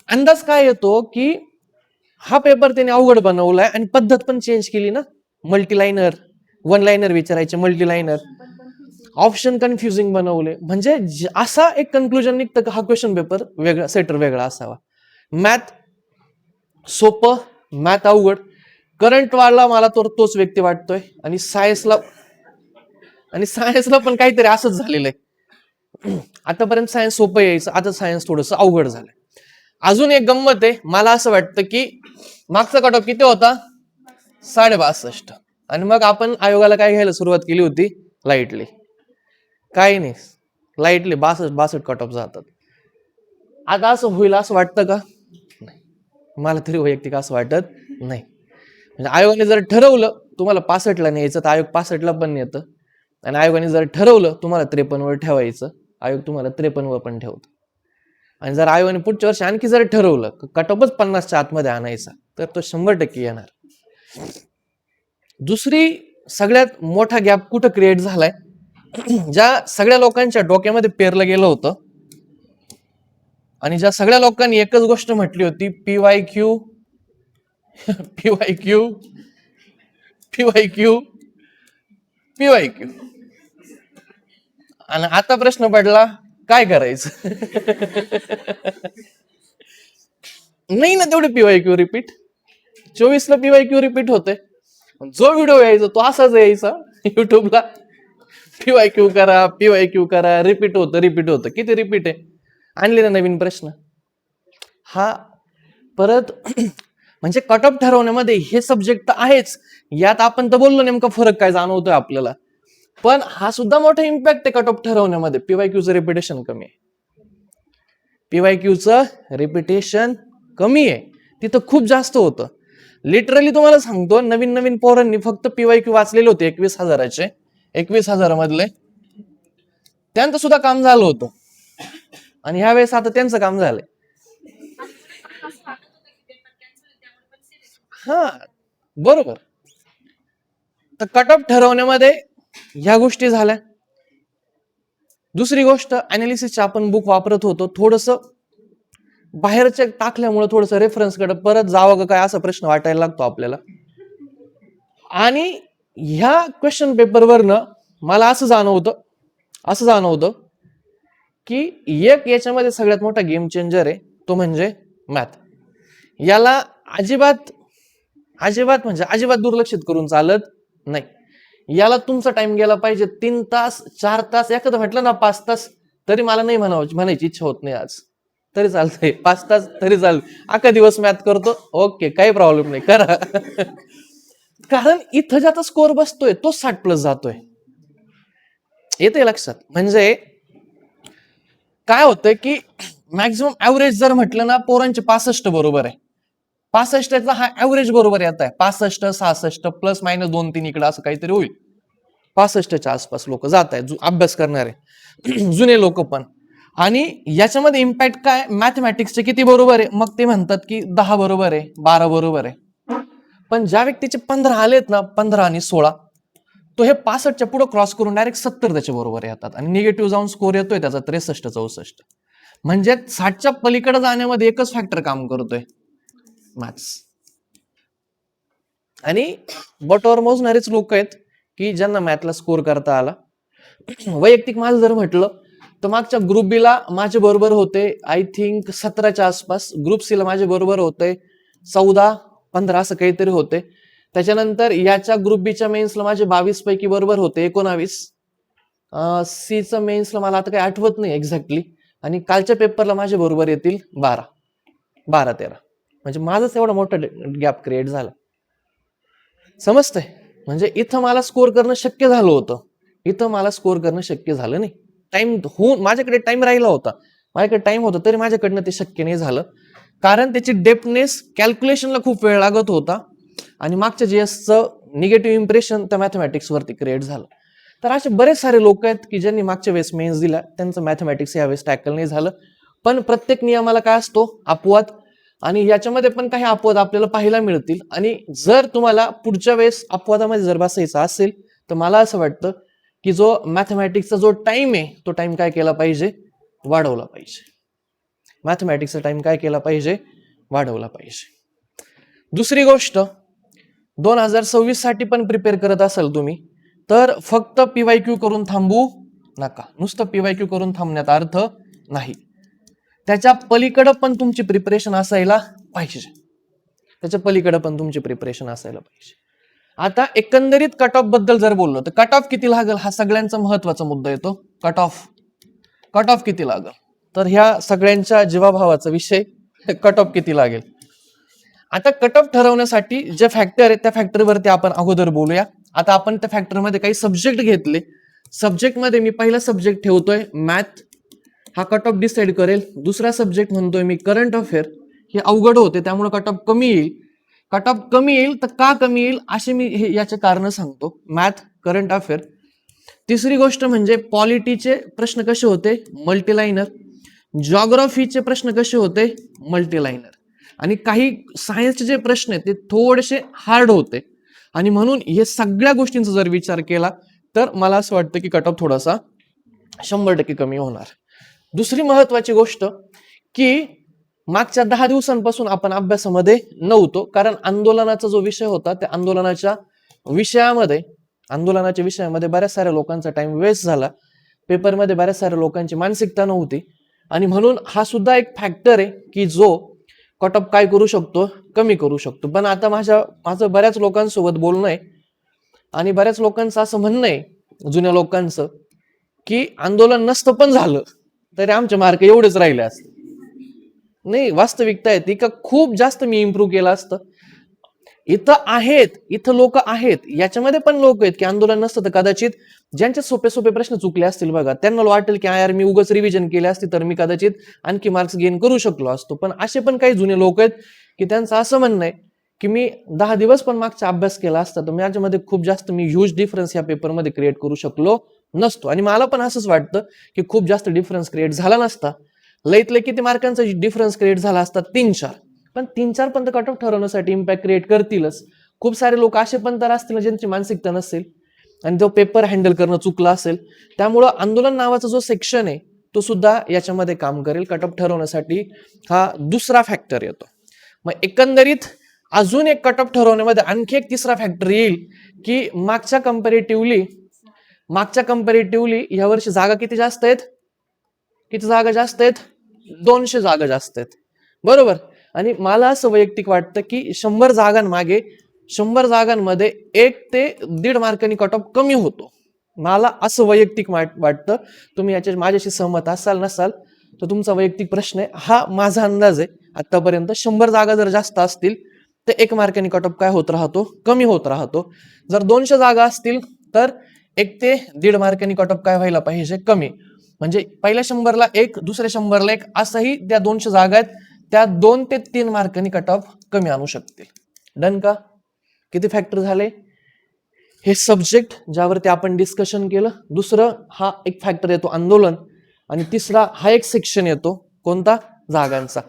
अंदाज काय येतो की हा पेपर त्याने अवघड बनवलाय आणि पद्धत पण चेंज केली ना. मल्टीलाइनर, वन लाइनर विचारायचे, मल्टीलाइनर, ऑप्शन कन्फ्युजिंग बनवले. म्हणजे असा एक कन्क्लुजन निघतं का हा क्वेश्चन पेपर वेगळा, सेटर वेगळा असावा. मॅथ सोपं, मॅथ अवघड. करंट वाढला मला तर तोच व्यक्ती वाटतोय. आणि सायन्सला पण काहीतरी असंच झालेलं आहे. आतापर्यंत सायन्स सोपं यायचं, आता सायन्स थोडंसं अवघड झालंय. अजून एक गंमत आहे, मला असं वाटतं की मागचा कट ऑफ किती होता? 62. आणि मग आपण आयोगाला काय घ्यायला सुरुवात केली होती? लाईटली. काही नाही, लाईटली 62 कट ऑफ जातात. आता असं होईल असं वाटतं का? नाही, मला तरी वैयक्तिक असं वाटत नाही. म्हणजे आयोगाने जर ठरवलं तुम्हाला 65ला न्यायचं तर आयोग 65ला पण येतं. आणि आयोगाने जर ठरवलं तुम्हाला 53वर ठेवायचं, आयोग तुम्हाला 53वर पण ठेवतो. आणि जर आयोगाने पुढच्या वर्षी आणखी जर ठरवलं कट ऑफच 50च्या आतमध्ये आणायचा तर तो 100% येणार. दुसरी सगळ्यात मोठा गॅप कुठं क्रिएट झालाय? ज्या सगळ्या लोकांच्या डोक्यामध्ये पेरलं गेलं होतं आणि ज्या सगळ्या लोकांनी एकच गोष्ट म्हटली होती, PYQ PYQ PYQ PYQ. आणि आता प्रश्न पडला काय करायचं? नाही ना तेवढे PYQ रिपीट. 24ला PYQ रिपीट होते. जो व्हिडिओ यायचा तो असाच यायचा युट्यूबला, PYQ करा, PYQ करा, रिपीट होतं. किती रिपीट आहे? आणले ना नवीन प्रश्न. हा परत म्हणजे कट ऑफ ठरवण्यामध्ये हे सब्जेक्ट तर आहेच, यात आपण तर बोललो नेमका फरक काय जाणवतोय आपल्याला, पण हा सुद्धा मोठा इम्पॅक्ट आहे कट ऑफ ठरवण्यामध्ये. पीवायक्यूचं रिपिटेशन कमी आहे, पीवायक्यूचं रिपिटेशन कमी आहे, तिथं खूप जास्त होतं. लिटरली तुम्हाला सांगतो, नवीन नवीन पोरांनी फक्त पीवायक्यू वाचलेले होते 21,000चे, 21,000 मधले त्यांचं सुद्धा काम झालं होतं, आणि ह्यावेळेस आता त्यांचं काम झालंय. हा बरोबर. तर कट ऑफ ठरवण्यामध्ये ह्या गोष्टी झाल्या. दुसरी गोष्ट, अनालिसिसचे आपण बुक वापरत होतो, थोडस बाहेरच्या टाकल्यामुळे थोडस रेफरन्सकडे परत जावं का काय असा प्रश्न वाटायला लागतो आपल्याला. आणि ह्या क्वेश्चन पेपरवरनं मला असं जाणवतं की एक याच्यामध्ये सगळ्यात मोठा गेम चेंजर आहे, तो म्हणजे मॅथ. याला अजिबात दुर्लक्षित करून चालत नाही. याला तुमचा टाइम गेला पाहिजे 3 तास 4 तास, एखादं म्हटलं ना 5 तास, तरी मला नाही म्हणायची इच्छा होत नाही आज, तरी चालतंय. 5 तास तरी चालेल, अख्खा दिवस मॅथ करतो, ओके, काही प्रॉब्लेम नाही, करा. कारण इथं ज्याचा स्कोर बसतोय तो 60+ जातोय, येते लक्षात. म्हणजे काय होतंय की मॅक्झिमम ऍव्हरेज जर म्हटलं ना, पोरांचे 65 बरोबर आहे, 65चा हा ऍव्हरेज बरोबर येत आहे, 65 66 प्लस मायनस 2-3 इकडे असं काहीतरी होईल. 65च्या आसपास लोक जात आहेत अभ्यास करणारे, जुने लोक पण. आणि याच्यामध्ये इम्पॅक्ट काय, मॅथमॅटिक्सचे किती बरोबर आहे, मग ते म्हणतात की 10 बरोबर आहे, 12 बरोबर आहे. पण ज्या व्यक्तीचे 15 आलेत ना, 15 आणि 16, तो हे 65च्या पुढे क्रॉस करून डायरेक्ट 70 त्याच्या बरोबर येतात, आणि निगेटिव्ह जाऊन स्कोर येतोय त्याचा 63-64. म्हणजे 60च्या पलीकडे जाण्यामध्ये एकच फॅक्टर काम करतोय, मॅथ्स. आणि बोटावर मोजणारेच लोक आहेत की ज्यांना मॅथला स्कोर करता आला. वैयक्तिक माझं जर म्हटलं तर मागच्या ग्रुप बी ला माझे बरोबर होते आय थिंक 17च्या आसपास, ग्रुप सी ला माझे बरोबर होते 14-15 असं काहीतरी होते. त्याच्यानंतर याच्या ग्रुप बीच्या मेन्सला माझे 22 पैकी बरोबर होते 19. सीचं मेन्सला मला आता काही आठवत नाही एक्झॅक्टली, आणि कालच्या पेपरला माझे बरोबर येतील 12-13. म्हणजे माझंच एवढा मोठा गॅप क्रिएट झाला, समजतंय. म्हणजे इथं मला स्कोर करणं शक्य झालं होतं, इथं मला स्कोर करणं शक्य झालं नाही. टाइम होऊन माझ्याकडे टाइम राहिला होता, माझ्याकडे टाइम होता, तरी माझ्याकडनं ते शक्य नाही झालं, कारण त्याची डेप्थनेस कॅल्क्युलेशनला खूप वेळ लागत होता, आणि मागच्या जीएसचं निगेटिव्ह इम्प्रेशन त्या मॅथमॅटिक्स वरती क्रिएट झालं. तर असे बरेच सारे लोक आहेत की ज्यांनी मागच्या वेळेस मेन्स दिला, त्यांचं मॅथमॅटिक्स यावेळेस टॅकल नाही झालं. पण प्रत्येक नियमाला काय असतो, अपवाद, आणि याच्यामध्ये पण काही अपवाद आपल्याला पाहायला मिळतील. आणि जर तुम्हाला पुढच्या वेळेस अपवादामध्ये जर बसायचं असेल, तर मला असं वाटतं की जो मॅथमॅटिक्सचा जो टाइम आहे, तो टाइम काय केला पाहिजे, वाढवला पाहिजे. मॅथमॅटिक्सचा टाइम काय केला पाहिजे, वाढवला पाहिजे. दुसरी गोष्ट, 2026 साठी पण प्रिपेअर करत असाल तुम्ही, तर फक्त पीवायक्यू करून थांबू नका. नुसतं पीवायक्यू करून थांबण्यात अर्थ नाही, त्याच्या पलीकडे पण तुमची प्रिपरेशन असायला पाहिजे, त्याच्या पलीकडे पण तुमची प्रिपरेशन असायला पाहिजे. आता एकंदरीत कट ऑफ बद्दल जर बोललो, तर कट ऑफ किती लागेल हा सगळ्यांचा महत्वाचा मुद्दा येतो. कट ऑफ किती लागेल, तर ह्या सगळ्यांच्या जीवाभावाचा विषय, कट ऑफ किती लागेल. आता कट ऑफ ठरवण्यासाठी जे फॅक्टर आहे त्या फॅक्टरवरती आपण अगोदर बोलूया. आता आपण त्या फॅक्टरमध्ये काही सब्जेक्ट घेतले, सब्जेक्टमध्ये मी पहिला सब्जेक्ट ठेवतोय मॅथ, हा कट ऑफ डिसाइड करेल. दुसरा सब्जेक्ट म्हणतोय मी करंट अफेअर, हे अवघड होते त्यामुळे कट ऑफ कमी येईल. कट ऑफ कमी येईल तर का कमी येईल असे मी याचे कारण सांगतो, मॅथ, करंट अफेअर. तिसरी गोष्ट म्हणजे पॉलिटीचे प्रश्न कसे होते, मल्टीलाइनर. जॉग्राफीचे प्रश्न कसे होते, मल्टीलाइनर. आणि काही सायन्सचे जे प्रश्न आहेत ते थोडेसे हार्ड होते, आणि म्हणून हे सगळ्या गोष्टींचा जर विचार केला तर मला असं वाटतं की कट ऑफ थोडासा 100% कमी होणार. दुसरी महत्वाची गोष्ट की मागच्या 10 दिवसांपासून आपण अभ्यासामध्ये नव्हतो, कारण आंदोलनाचा जो विषय होता त्या आंदोलनाच्या विषयामध्ये बऱ्याच साऱ्या लोकांचा टाइम वेस्ट झाला, पेपरमध्ये बऱ्याच साऱ्या लोकांची मानसिकता नव्हती, आणि म्हणून हा सुद्धा एक फॅक्टर आहे की जो कट ऑफ काय करू शकतो, कमी करू शकतो. पण आता माझं बऱ्याच लोकांसोबत बोलणं आहे, आणि बऱ्याच लोकांचं असं म्हणणं आहे, जुन्या लोकांचं, की आंदोलन नसतं पण झालं तरी आमचे मार्क एवढेच राहिले असते. नाही, वास्तविकता आहे ती का खूप जास्त मी इम्प्रूव्ह केलं असतं. इथं आहेत, इथं लोक आहेत, याच्यामध्ये पण लोक आहेत की आंदोलन नसतं तर कदाचित ज्यांचे सोपे सोपे प्रश्न चुकले असतील बघा, त्यांना वाटेल की यार मी उगाच रिव्हिजन केले असते तर मी कदाचित आणखी मार्क्स गेन करू शकलो असतो. पण असे पण काही जुने लोक आहेत की त्यांचं असं म्हणणं आहे की मी 10 दिवस पण मागचा अभ्यास केला असता तर माझ्यामध्ये खूप जास्त मी ह्यूज डिफरन्स या पेपरमध्ये क्रिएट करू शकलो नसतो. आणि मला पण असंच वाटतं की खूप जास्त डिफरन्स क्रिएट झाला नसता. लईत लई किती मार्कांचा डिफरन्स क्रिएट झाला असता? 3-4. पण 3-4 पण कट ऑफ ठरवण्यासाठी इम्पॅक्ट क्रिएट करतीलच. खूप सारे लोक असे पण तर असतील ज्यांची मानसिकता नसेल आणि जो पेपर हँडल करणं चुकला असेल. त्यामुळं आंदोलन नावाचा जो सेक्शन आहे तो सुद्धा याच्यामध्ये काम करेल. कट ऑफ ठरवण्यासाठी हा दुसरा फॅक्टर येतो. मग एकंदरीत अजून एक कट ऑफ ठरवण्यामध्ये आणखी एक तिसरा फॅक्टर येईल की मागच्या कंपॅरेटिव्हली यावर्षी जागा किती जास्त आहेत? किती जागा जास्त आहेत? 200 जागा जास्त आहेत, बरोबर. आणि मला असं वैयक्तिक वाटतं की 100 जागांमागे 100 जागांमध्ये 1 ते 1.5 मार्कांनी कट ऑफ कमी होतो. मला असं वैयक्तिक वाटतं. तुम्ही माझ्याशी सहमत असाल नसाल तर तुमचा वैयक्तिक प्रश्न आहे. हा माझा अंदाज आहे. आतापर्यंत 100 जागा जर जास्त असतील तर 1 मार्कांनी कट ऑफ काय होत राहतो? कमी होत राहतो. जर 200 जागा असतील तर 1 ते 1.5 मार्कांनी कट ऑफ काय व्हायला पाहिजे? कमी. म्हणजे पहिल्या 100ला 1, दुसऱ्या 100ला 1, असंही त्या 200 जागा आहेत त्या 2 ते 3 मार्कांनी कट ऑफ कमी आणू शकतील. डन का? किती फॅक्टर झाले? हे सब्जेक्ट ज्यावरती आपण डिस्कशन केलं. दुसरं हा एक फॅक्टर येतो आंदोलन. आणि तिसरा हा एक सेक्शन येतो कोणता? जागांचा.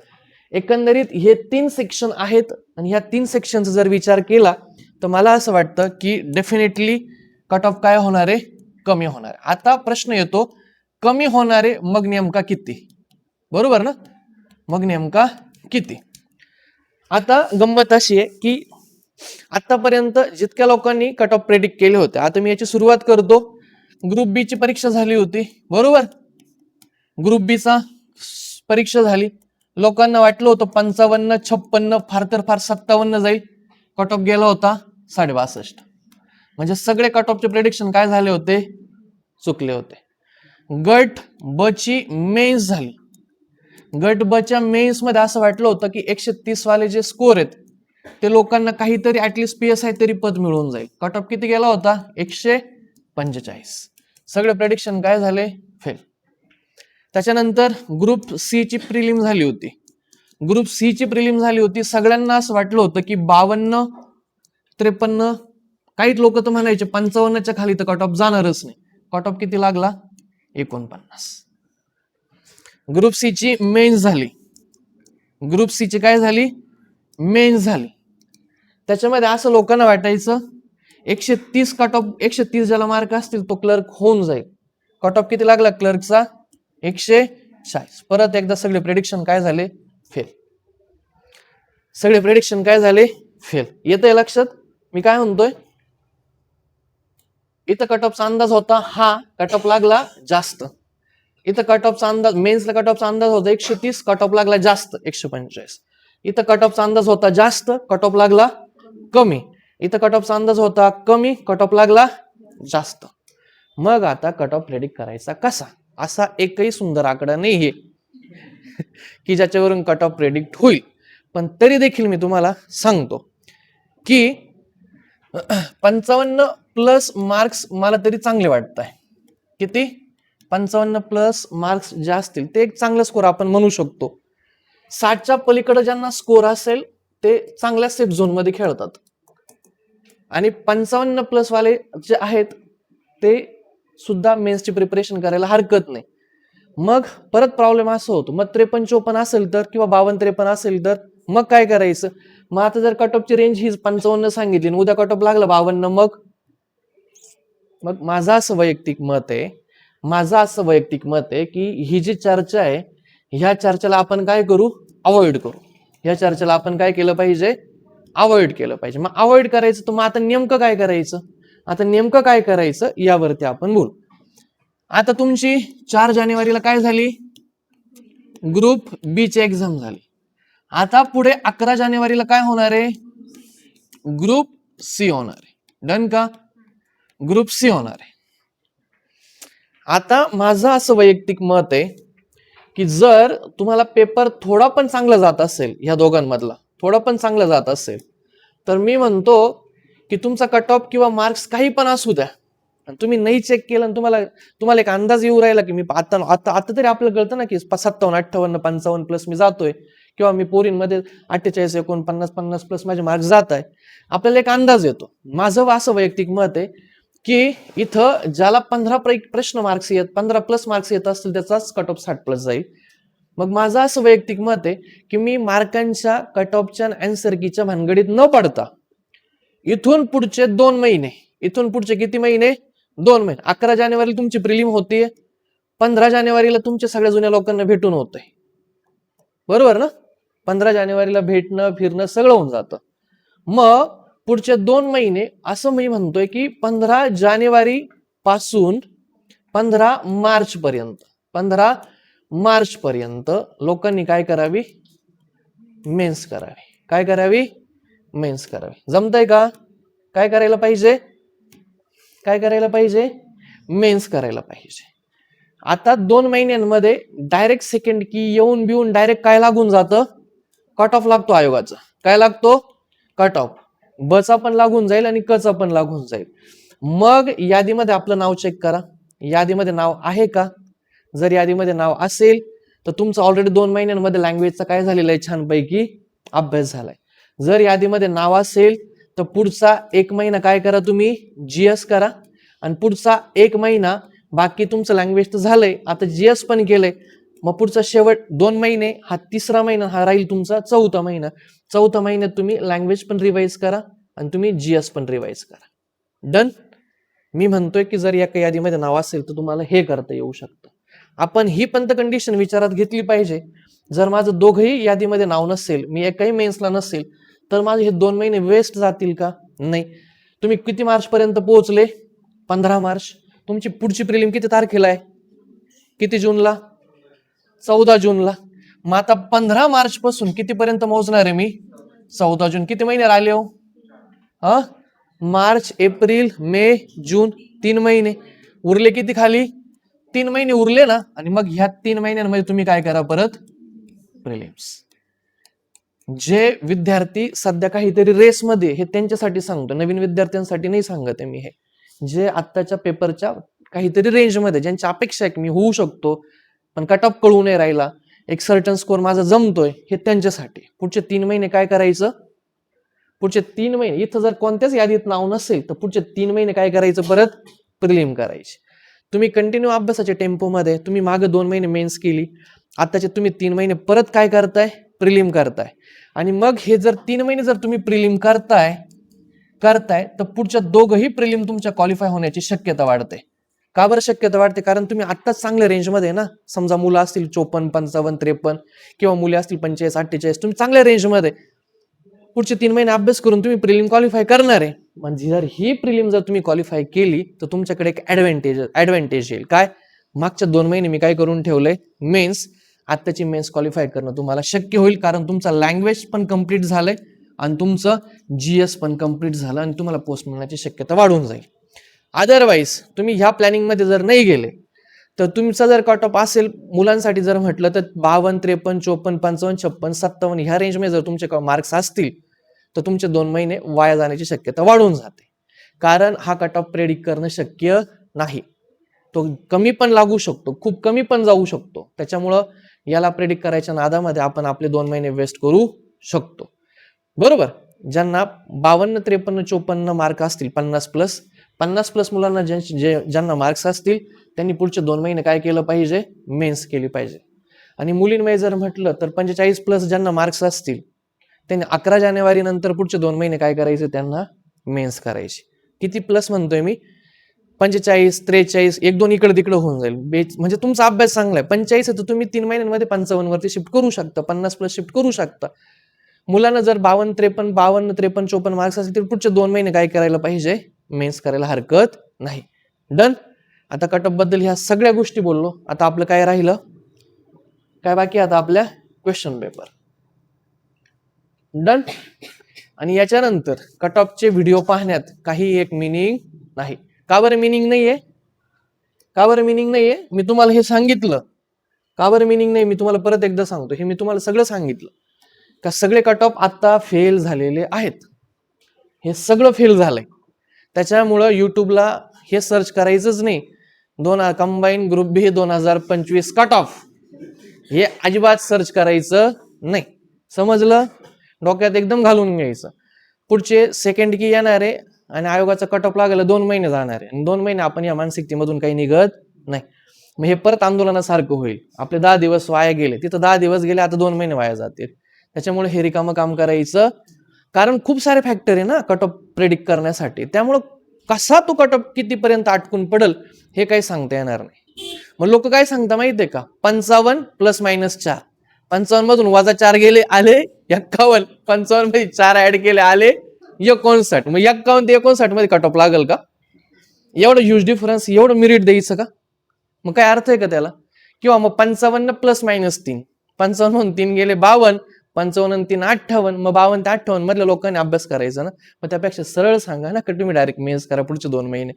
एकंदरीत हे 3 सेक्शन आहेत आणि ह्या 3 सेक्शनचा जर विचार केला तर मला असं वाटतं की डेफिनेटली कट ऑफ काय होणार आहे? कमी होणार. आता प्रश्न येतो कमी होणारे मग नेमका किती? बरोबर ना? मग नेमका किती? आता गंमत अशी आहे की आतापर्यंत जितक्या लोकांनी कट ऑफ प्रेडिक्ट केले होते, आता मी याची सुरुवात करतो. ग्रुप बी ची परीक्षा झाली होती, बरोबर. ग्रुप बी चा परीक्षा झाली. लोकांना वाटलं होतं 55, 56, फार तर फार 57 जाईल. कट ऑफ गेला होता 62. म्हणजे सगळे कट ऑफचे प्रेडिक्शन काय झाले होते? चुकले होते. गट ब ची मेन्स झाली. गट ब च्या मेन्स मध्ये असं वाटलं होतं की 130 वाले जे स्कोर आहेत ते लोकांना काहीतरी ऍटलिस्ट PSI तरी पद मिळून जाईल. कट ऑफ किती गेला होता? 145. सगळे प्रेडिक्शन काय झाले? फेल. त्याच्यानंतर ग्रुप सी ची प्रिलिम झाली होती. ग्रुप सी ची प्रिलिम झाली होती. सगळ्यांना असं वाटलं होतं की 52, 53, काही लोक तर म्हणायचे 55च्या खाली तर कट ऑफ जाणारच नाही. कट ऑफ किती लागला? 49. ग्रुप सी ची मेन्स झाली. ग्रुप सी ची काय झाली? मेन्स झाली. त्याच्यामध्ये असं लोकांना वाटायचं 130 कट ऑफ, 130 ज्याला मार्क असतील तो क्लर्क होऊन जाईल. कट ऑफ किती लागला क्लर्कचा? 140. परत एकदा सगळे प्रेडिक्शन काय झाले? फेल. सगळे प्रेडिक्शन काय झाले? फेल. येतंय लक्षात मी काय म्हणतोय? इथं कट ऑफचा अंदाज होता हा, कट ऑफ लागला जास्त. इथं कट ऑफचा अंदाज, मेन्सला कट ऑफचा अंदाज होता 130, कट ऑफ लागला जास्त 145. इथं कट ऑफचा अंदाज होता जास्त, कट ऑफ लागला कमी. इथं कट ऑफचा अंदाज होता कमी, कट ऑफ लागला जास्त. मग आता कट ऑफ प्रेडिक्ट करायचा कसा? असा एकही सुंदर आकडा नाहीये की ज्याच्यावरून कट ऑफ प्रेडिक्ट होईल. पण तरी देखील मी तुम्हाला सांगतो की 55 प्लस मार्क्स मला तरी चांगले वाटत आहे. किती? 55 प्लस मार्क्स जे असतील ते एक चांगला स्कोर आपण म्हणू शकतो. 60च्या पलीकडे ज्यांना स्कोर असेल ते चांगल्या सेफ झोन मध्ये खेळतात. आणि 55 प्लस वाले जे आहेत ते सुद्धा मेन्सची प्रिपरेशन करायला हरकत नाही. मग परत प्रॉब्लेम असा होतो, मग 53-54 असेल तर किंवा 52-53 असेल तर मग काय करायचं? मग आता जर कट ऑफची रेंज ही 55 सांगितली आणि उद्या कट ऑफ लागला 52, मग माझं असं वैयक्तिक मत आहे की ही जी चर्चा आहे ह्या चर्चेला आपण काय करू? अवॉइड करू. ह्या चर्चेला आपण काय केलं पाहिजे? अवॉइड केलं पाहिजे. मग अवॉइड करायचं तर मग आता नेमकं काय करायचं? यावरती आपण बोलू. आता तुमची 4 जानेवारीला काय झाली? ग्रुप बी ची एक्झाम झाली. आता पुढे 11 जानेवारीला काय होणार आहे? ग्रुप सी होणार आहे. डन का? ग्रुप सी होणार आहे. आता माझं असं वैयक्तिक मत आहे की जर तुम्हाला पेपर थोडा पण चांगला जात असेल, ह्या दोघांमधला थोडा पण चांगला जात असेल, तर मी म्हणतो की तुमचा कट ऑफ किंवा मार्क्स काही पण असू द्या, आणि तुम्ही नाही चेक केलं आणि तुम्हाला एक अंदाज येऊ राहिला की मी आता आता आता तरी आपल्याला कळतं ना की 57, 58, 55 प्लस मी जातोय, किंवा मी पोरींमध्ये 48, 49, 50 प्लस माझे मार्क्स जात आहे, आपल्याला एक अंदाज येतो. माझं असं वैयक्तिक मत आहे की इथं ज्याला 15 प्रश्न मार्क्स 15 प्लस मार्क्स येत असतील त्याचाच कट ऑफ 60 प्लस जाईल. मग माझं असं वैयक्तिक मत आहे की मी मार्कांच्या कट ऑफच्या अँसर कीच्या भानगडीत न पडता इथून पुढचे 2 महिने, इथून पुढचे किती महिने, 2 महिने, 11 जानेवारीला तुमची प्रिलिम होतीये, 15 जानेवारीला तुमच्या सगळ्या जुन्या लोकांना भेटून होतंय, बरोबर ना? 15 जानेवारीला भेटणं फिरणं सगळं होऊन जातं. मग पुढचे 2 महिने असं मी म्हणतोय की 15 जानेवारी पासून 15 मार्च पर्यंत, 15 मार्च पर्यंत लोकांनी काय करावी, मेन्स करावी. काय करावी, मेन्स करावी. जमतंय का? काय करायला पाहिजे, काय करायला पाहिजे, मेन्स करायला पाहिजे. आता 2 महिन्यांमध्ये डायरेक्ट सेकंड की येऊन बिऊन डायरेक्ट काय लागून जातं, कट ऑफ लागतो आयोगाचा. काय लागतो, कट ऑफ. बचा पण लागून जाईल आणि कचा पण लागून जाईल. मग यादीमध्ये आपलं नाव चेक करा, यादीमध्ये नाव आहे का? जर यादीमध्ये नाव असेल तर तुमचं ऑलरेडी 2 महिन्यांमध्ये लँग्वेजचा काय झालेला आहे, छानपैकी अभ्यास झालाय. जर यादीमध्ये नाव असेल तर पुढचा 1 महिना काय करा, तुम्ही जीएस करा, आणि पुढचा 1 महिना बाकी तुमचं लँग्वेज तर झालंय, आता जीएस पण केलंय, मग पुढचा शेवट 2 महिने, हा 3रा महिना हा राहील तुमचा 4था महिना. 4थ्या महिन्यात तुम्ही लँग्वेज पण रिवाइज करा आणि तुम्ही जीएस पण रिवाइज करा. डन. मी म्हणतोय की जर या यादीमध्ये नाव असेल तर तुम्हाला हे करता येऊ शकतं. आपण ही पण कंडिशन विचारात घेतली पाहिजे. जर माझं दोघंही यादीमध्ये नाव नसेल, मी एकही मेन्सला नसेल, तर माझे हे 2 महिने वेस्ट जातील का? नाही. तुम्ही किती मार्च पर्यंत पोहोचले, 15 मार्च. तुमची पुढची प्रिलिम किती तारखेला आहे, किती जूनला, 14 जूनला. मग आता 15 मार्च पासून कितीपर्यंत मोजणार आहे मी, 14 जून. किती महिने राहिले हो, हा, मार्च, एप्रिल, मे, जून, 3 महिने उरले. किती खाली, 3 महिने उरले ना. आणि मग ह्या 3 महिन्यांमध्ये तुम्ही काय करा, परत प्रिलिम्स. जे विद्यार्थी सध्या काहीतरी रेसमध्ये, हे त्यांच्यासाठी सांगतो, नवीन विद्यार्थ्यांसाठी नाही सांगत आहे मी हे, जे आत्ताच्या पेपरच्या काहीतरी रेंजमध्ये, ज्यांची अपेक्षा आहे की मी होऊ शकतो पण कट ऑफ कळू नाही राहिला, एक सर्टन स्कोर माझा जमतोय, हे त्यांच्यासाठी. पुढचे 3 महिने काय करायचं, पुढचे 3 महिने इथं जर कोणत्याच यादीत नाव नसेल तर पुढचे 3 महिने काय करायचं, परत प्रिलिम करायची. तुम्ही कंटिन्यू अभ्यासाच्या टेम्पोमध्ये तुम्ही मागे 2 महिने मेन्स केली, आताचे तुम्ही 3 महिने परत काय करताय, प्रिलिम करताय. आणि मग हे जर 3 महिने जर तुम्ही प्रिलिम करताय तर पुढच्या दोघही प्रिलिम तुमच्या क्वालिफाय होण्याची शक्यता वाढते. का बरं शक्यता वाढते? कारण तुम्ही आत्ताच चांगल्या रेंजमध्ये ना. समजा मुलं असतील 54, 55, 53, किंवा मुली असतील 45, 48, तुम्ही चांगल्या रेंजमध्ये पुढचे 3 महिने अभ्यास करून तुम्ही प्रिलिम क्वालिफाय करणार आहे. म्हणजे जर ही प्रिलिम जर तुम्ही क्वालिफाय केली तर तुमच्याकडे एक ऍडव्हान्टेज येईल. काय, मागच्या 2 महिने मी काय करून ठेवलंय, मेन्स. आत्ताची मेन्स क्वालिफाय करणं तुम्हाला शक्य होईल, कारण तुमचा लँग्वेज पण कम्प्लीट झालंय आणि तुमचं जीएस पण कम्प्लीट झालं आणि तुम्हाला पोस्ट मिळण्याची शक्यता वाढून जाईल. अदरवाईज तुम्ही ह्या प्लॅनिंग मध्ये जर नाही गेले तर तुमचा जर कट ऑफ असेल, मुलांसाठी जर म्हटलं तर 52, 53, 54, 55, 56, 57 ह्या रेंजमध्ये जर तुमचे मार्क्स असतील तर तुमचे 2 महिने वाया जाण्याची शक्यता वाढून जाते. कारण हा कट ऑफ प्रेडिक्ट करणं शक्य नाही. तो कमी पण लागू शकतो, खूप कमी पण जाऊ शकतो. त्याच्यामुळं याला प्रेडिक्ट करायच्या नादामध्ये आपण आपले 2 महिने वेस्ट करू शकतो. बरोबर. ज्यांना 52, 53, 54 मार्क असतील, 50 प्लस मुलांना ज्यांना मार्क्स असतील त्यांनी पुढचे 2 महिने काय केलं पाहिजे, मेन्स केली पाहिजे. आणि मुलींमध्ये जर म्हटलं तर 45 प्लस ज्यांना मार्क्स असतील त्यांनी 11 जानेवारी नंतर पुढचे 2 महिने काय करायचे, त्यांना मेन्स करायचे. किती प्लस म्हणतोय मी, 45, 43, 1-2 इकडे तिकडे होऊन जाईल. म्हणजे तुमचा अभ्यास चांगला आहे. 45 आहे तर तुम्ही 3 महिन्यांमध्ये 55 वरती शिफ्ट करू शकता, 50 प्लस शिफ्ट करू शकता. मुलांना जर 52, 53, 54 मार्क्स असतील तर पुढचे 2 महिने काय करायला पाहिजे, मेन्स करायला हरकत नाही. डन. आता कट ऑफ बद्दल ह्या सगळ्या गोष्टी बोललो. आता आपलं काय राहिलं, काय बाकी आता आपल्या क्वेश्चन पेपर. डन. आणि याच्यानंतर कट ऑफचे व्हिडिओ पाहण्यात काही एक मिनिंग नाही. का बरं मिनिंग नाहीये, का बरं मिनिंग नाहीये, मी तुम्हाला हे सांगितलं का बरं मिनिंग नाही, मी तुम्हाला परत एकदा सांगतो, हे मी तुम्हाला सगळं सांगितलं का सगळे कट ऑफ आता फेल झालेले आहेत, हे सगळं फेल झालंय. त्याच्यामुळं युट्यूबला हे सर्च करायचंच नाही, कंबाईन ग्रुप बी 2025 कट ऑफ, हे अजिबात सर्च करायचं नाही. समजलं? डोक्यात एकदम घालून घ्यायचं. पुढचे सेकंड की येणार आहे आणि आयोगाचा कट ऑफ लागायला 2 महिने जाणार आहे, आणि 2 महिने आपण या मानसिकतेमधून काही निघत नाही. मग हे परत आंदोलनासारखं होईल. आपले 10 दिवस वाया गेले, तिथं 10 दिवस गेले, आता 2 महिने वाया जातील. त्याच्यामुळे हे रिकामं काम करायचं, कारण खूप सारे फॅक्टर आहे ना कट ऑफ प्रेडिक्ट करण्यासाठी. त्यामुळं कसा तो कट ऑफ कितीपर्यंत अटकून पडल हे काही सांगता येणार नाही. मग लोक काय सांगता माहितीये का, 55 ± 4, 55 मधून -4 गेले आले 51, 55 मध्ये 4 ऍड केले आले 59. मग 51 ते 59 मध्ये कट ऑफ लागल का? एवढं ह्यूज डिफरन्स, एवढं मेरिट द्यायचं का? मग काय अर्थ आहे का त्याला? किंवा मग 55 ± 3, 55 म्हणून 3 गेले 52, 55 आणि 3 58, मग 52 ते 58 मधल्या लोकांनी अभ्यास करायचा ना. मग त्यापेक्षा सरळ सांगा ना, की तुम्ही डायरेक्ट मेन्स करा पुढचे 2 महिने.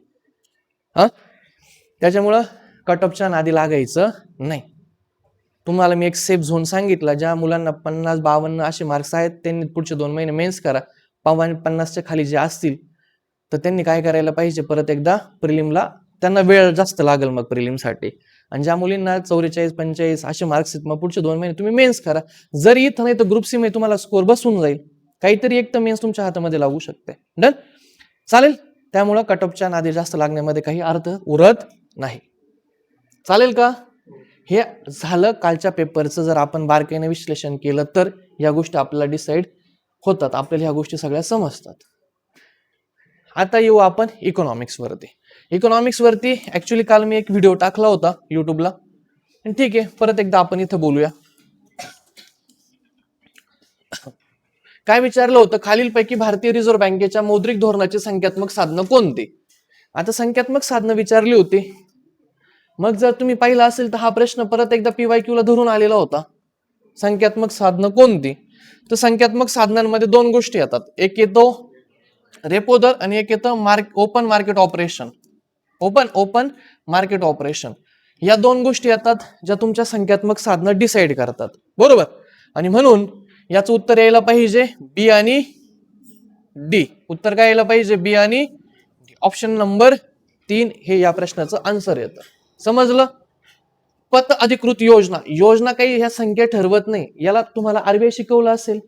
त्याच्यामुळं कट ऑफच्या नादी लागायचं नाही. तुम्हाला मी एक सेफ झोन सांगितला, ज्या मुलांना 50, 52 असे मार्क्स आहेत त्यांनी पुढचे 2 महिने मेन्स करा. 50च्या खाली जे असतील तर त्यांनी काय करायला पाहिजे, परत एकदा प्रिलिमला, त्यांना वेळ जास्त लागेल मग प्रिलिमसाठी. आणि ज्या मुलींना 44, 45 असे मार्क्स आहेत, मग पुढचे 2 महिने तुम्ही मेन्स करा. जरी इथं नाही तर ग्रुप सी मध्ये तुम्हाला स्कोर बसून जाईल, काहीतरी एक तर मेन्स तुमच्या हातामध्ये लागू शकते. डन, चालेल. त्यामुळं कट ऑफच्या नादी जास्त लागण्यामध्ये काही अर्थ उरत नाही. चालेल का? हे झालं कालच्या पेपरचं. जर आपण बारकाईने विश्लेषण केलं तर या गोष्टी आपल्याला डिसाईड होतात, आपल्याला ह्या गोष्टी सगळ्या समजतात. आता येऊ आपण इकॉनॉमिक्स वरती. इकॉनॉमिक्स वरती ऍक्च्युली काल मी एक व्हिडिओ टाकला होता युट्यूबला, ठीक आहे, परत एकदा आपण इथं बोलूया. काय विचारलं होतं, खालीलपैकी भारतीय रिझर्व्ह बँकेच्या मौद्रिक धोरणाची संख्यात्मक साधनं कोणती? आता संख्यात्मक साधनं विचारली होती. मग जर तुम्ही पाहिलं असेल तर हा प्रश्न परत एकदा PYQ ला धरून आलेला होता. संख्यात्मक साधनं कोणती? तर संख्यात्मक साधनांमध्ये 2 गोष्टी येतात, एक येतो रेपो दर आणि एक येतं open market operation. Open market operation, या 2 गोष्टी येतात ज्या तुमच्या संख्यात्मक साधनं डिसाईड करतात, बरोबर. आणि म्हणून याचं उत्तर यायला पाहिजे बी आणि डी. उत्तर काय यायला पाहिजे? बी आणि डी. ऑप्शन नंबर 3 हे या प्रश्नाचं आन्सर येतं. समजलं? पत अधिकृत योजना, योजना काही ह्या संख्या ठरवत नाही, याला तुम्हाला RBI शिकवलं असेल,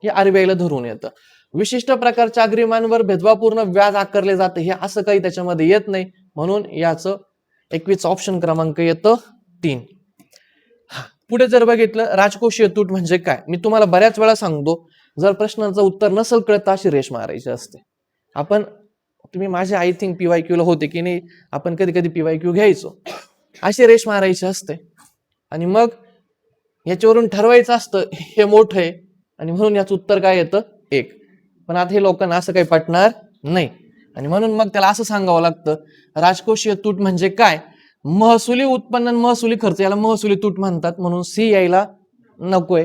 हे RBI ला धरून येतं. विशिष्ट प्रकारच्या अग्रिमांवर भेदभावपूर्ण व्याज आकारले जाते, हे असं काही त्याच्यामध्ये येत नाही, म्हणून याचं 21 ऑप्शन क्रमांक येतं 3. पुढे जर बघितलं, राजकोषीय तूट म्हणजे काय, मी तुम्हाला बऱ्याच वेळा सांगतो, जर प्रश्नाचं उत्तर नसेल कळत अशी रेष मारायची असते. तुम्ही माझ्या आय थिंक PYQ ला होते की नाही, आपण कधी कधी PYQ घ्यायचो, अशी रेष मारायची असते आणि मग याच्यावरून ठरवायचं असतं हे मोठं आहे आणि म्हणून याचं उत्तर काय येतं 1. पण आता हे लोकांना असं काही पटणार नाही आणि म्हणून मग त्याला असं सांगावं लागतं, राजकोषीय तूट म्हणजे काय, महसुली उत्पन्न आणि महसुली खर्च याला महसुली तूट म्हणतात, म्हणून C यायला नकोय.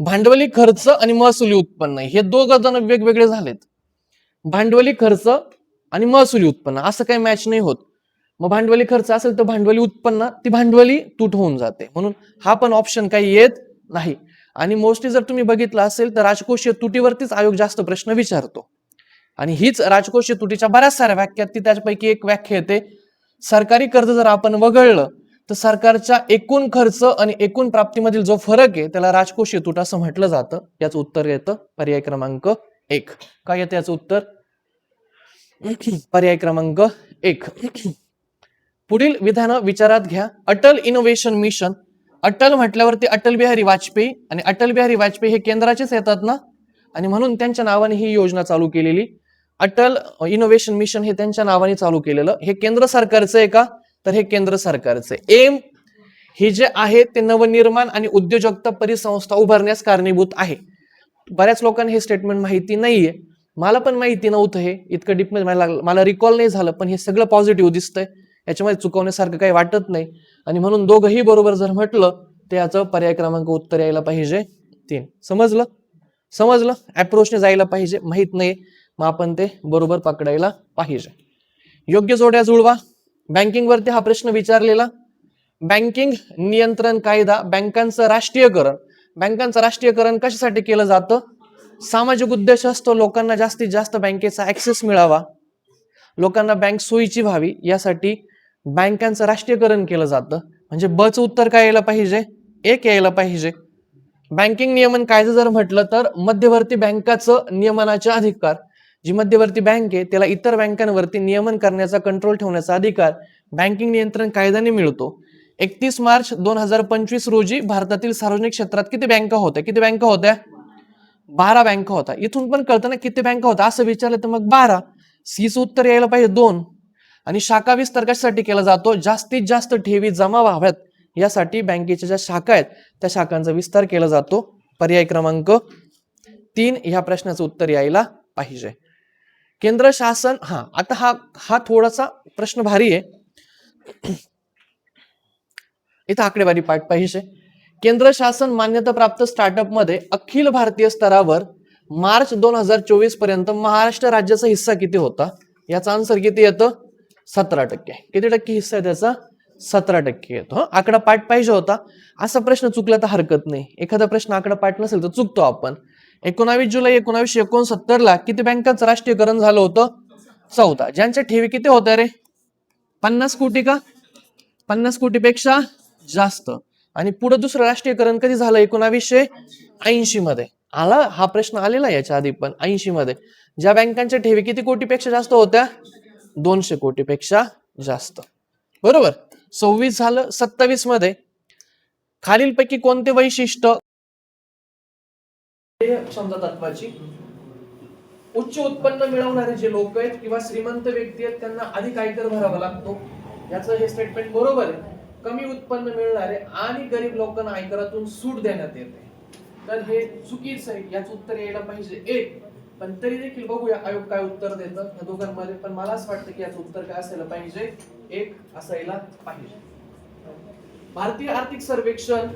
भांडवली खर्च आणि महसुली उत्पन्न हे 2 जण वेगवेगळे झालेत. भांडवली खर्च आणि महसुली उत्पन्न असं काही मॅच नाही होत. मग भांडवली खर्च असेल तर भांडवली उत्पन्न ती भांडवली तूट होऊन जाते, म्हणून हा पण ऑप्शन काही येत नाही. आणि मोस्टली जर तुम्ही बघितलं असेल तर राजकोषीय तुटीवरतीच आयोग जास्त प्रश्न विचारतो आणि हीच राजकोषीय तुटीच्या बऱ्याच साऱ्या व्याख्या, ती त्यापैकी एक व्याख्या येते, सरकारी कर्ज जर आपण वगळलं तर सरकारच्या एकूण खर्च आणि एकूण प्राप्तीमधील जो फरक आहे त्याला राजकोषीय तूट असं म्हटलं जातं. याचं उत्तर येतं पर्याय क्रमांक 1. काय येतं याचं उत्तर? पर्याय क्रमांक 1. पुढील विधानं विचारात घ्या. अटल इनोव्हेशन मिशन, अटल म्हटल्यावरती अटल बिहारी वाजपेयी, आणि अटल बिहारी वाजपेयी हे केंद्राचेच येतात ना, आणि म्हणून त्यांच्या नावाने ही योजना चालू केलेली. अटल इनोव्हेशन मिशन हे त्यांच्या नावाने चालू केलेलं. हे केंद्र सरकारचं आहे का? तर हे केंद्र सरकारचं आहे. एम हे जे आहे ते नवनिर्माण आणि उद्योजकता परिसंस्था उभारण्यास कारणीभूत आहे. बऱ्याच लोकांना हे स्टेटमेंट माहिती नाहीये, मला पण माहिती नव्हतं, हे इतकं डीप मला रिकॉल नाही झालं, पण हे सगळं पॉझिटिव्ह दिसतंय, याच्यामध्ये चुकवण्यासारखं काही वाटत नाही, आणि म्हणून दोघंही बरोबर जर म्हटलं तर याचं पर्याय क्रमांक उत्तर यायला पाहिजे 3. समजलं? अप्रोचने जायला पाहिजे, माहित नाही मग आपण ते बरोबर पकडायला पाहिजे. योग्य जोड्या जुळवा. बँकिंग वरती हा प्रश्न विचारलेला, बँकिंग नियंत्रण कायदा, बँकांचं राष्ट्रीयकरण कशासाठी केलं जातं? सामाजिक उद्देश असतो, लोकांना जास्तीत जास्त बँकेचा ऍक्सेस मिळावा, लोकांना बँक सोयीची व्हावी, यासाठी बँकांचं राष्ट्रीयकरण केलं जातं. म्हणजे बचं उत्तर काय यायला पाहिजे? एक यायला पाहिजे. बँकिंग नियमन कायदा जर म्हटलं तर मध्यवर्ती बँकाचं नियमनाचे अधिकार, जी मध्यवर्ती बँक आहे त्याला इतर बँकांवरती नियमन करण्याचा, कंट्रोल ठेवण्याचा अधिकार बँकिंग नियंत्रण कायद्याने मिळतो. 31 मार्च 2025 रोजी भारतातील सार्वजनिक क्षेत्रात किती बँका होत्या? 12 बँका होत्या. इथून पण कळतं ना किती बँका होत्या, असं विचारलं तर मग 12. सीचं उत्तर यायला पाहिजे 2. आणि शाखा विस्तार कशासाठी केला जातो? जास्तीत जास्त ठेवी जमा व्हाव्यात यासाठी बँकेच्या ज्या शाखा आहेत त्या शाखांचा विस्तार केला जातो. पर्याय क्रमांक 3 ह्या प्रश्नाचं उत्तर यायला पाहिजे. केंद्र शासन, आता हा थोडासा प्रश्न भारी आहे, इथं आकडेवारी पाठ पाहिजे. केंद्र शासन मान्यता प्राप्त स्टार्टअप मध्ये अखिल भारतीय स्तरावर मार्च 2024 पर्यंत महाराष्ट्र राज्याचा हिस्सा किती होता? याचा आन्सर किती येतं? 17%. किती टक्के हिस्सा आहे त्याचा? 17% येतो. आकडा पाठ पाहिजे होता. असा प्रश्न चुकला तर हरकत नाही. एखादा प्रश्न आकडा पाठ नसेल तर चुकतो आपण. 19 जुलै 1969 ला किती बँकांचं राष्ट्रीयकरण झालं होतं? 14. ज्यांच्या ठेवी किती होत्या रे? 50 कोटी का? 50 कोटीपेक्षा जास्त. आणि पुढे दुसरं राष्ट्रीयकरण कधी झालं? 1980 मध्ये. हा प्रश्न आलेला याच्या आधी पण 80 मध्ये. ज्या बँकांच्या ठेवी किती कोटीपेक्षा जास्त होत्या? 200 कोटीपेक्षा जास्त. बरोबर. 26 झालं. 27 मध्ये खालीलपैकी कोणते वैशिष्ट्य क्षमता तत्वाची? उच्च उत्पन्न मिळवणारे जे लोक आहेत किंवा श्रीमंत व्यक्ती आहेत त्यांना अधिक आयकर भरावा लागतो, याचं हे स्टेटमेंट बरोबर आहे. कमी उत्पन्न मिळणारे आणि गरीब लोकांना आयकरातून सूट देण्यात येते, तर हे चुकीचं आहे. याचं उत्तर यायला पाहिजे 1. पण तरी देखील बघूया आयोग काय उत्तर देतं या दोघांमध्ये. पण मला असं वाटतं की याचं उत्तर काय असायला पाहिजे? 1 असायला पाहिजे. भारतीय आर्थिक सर्वेक्षण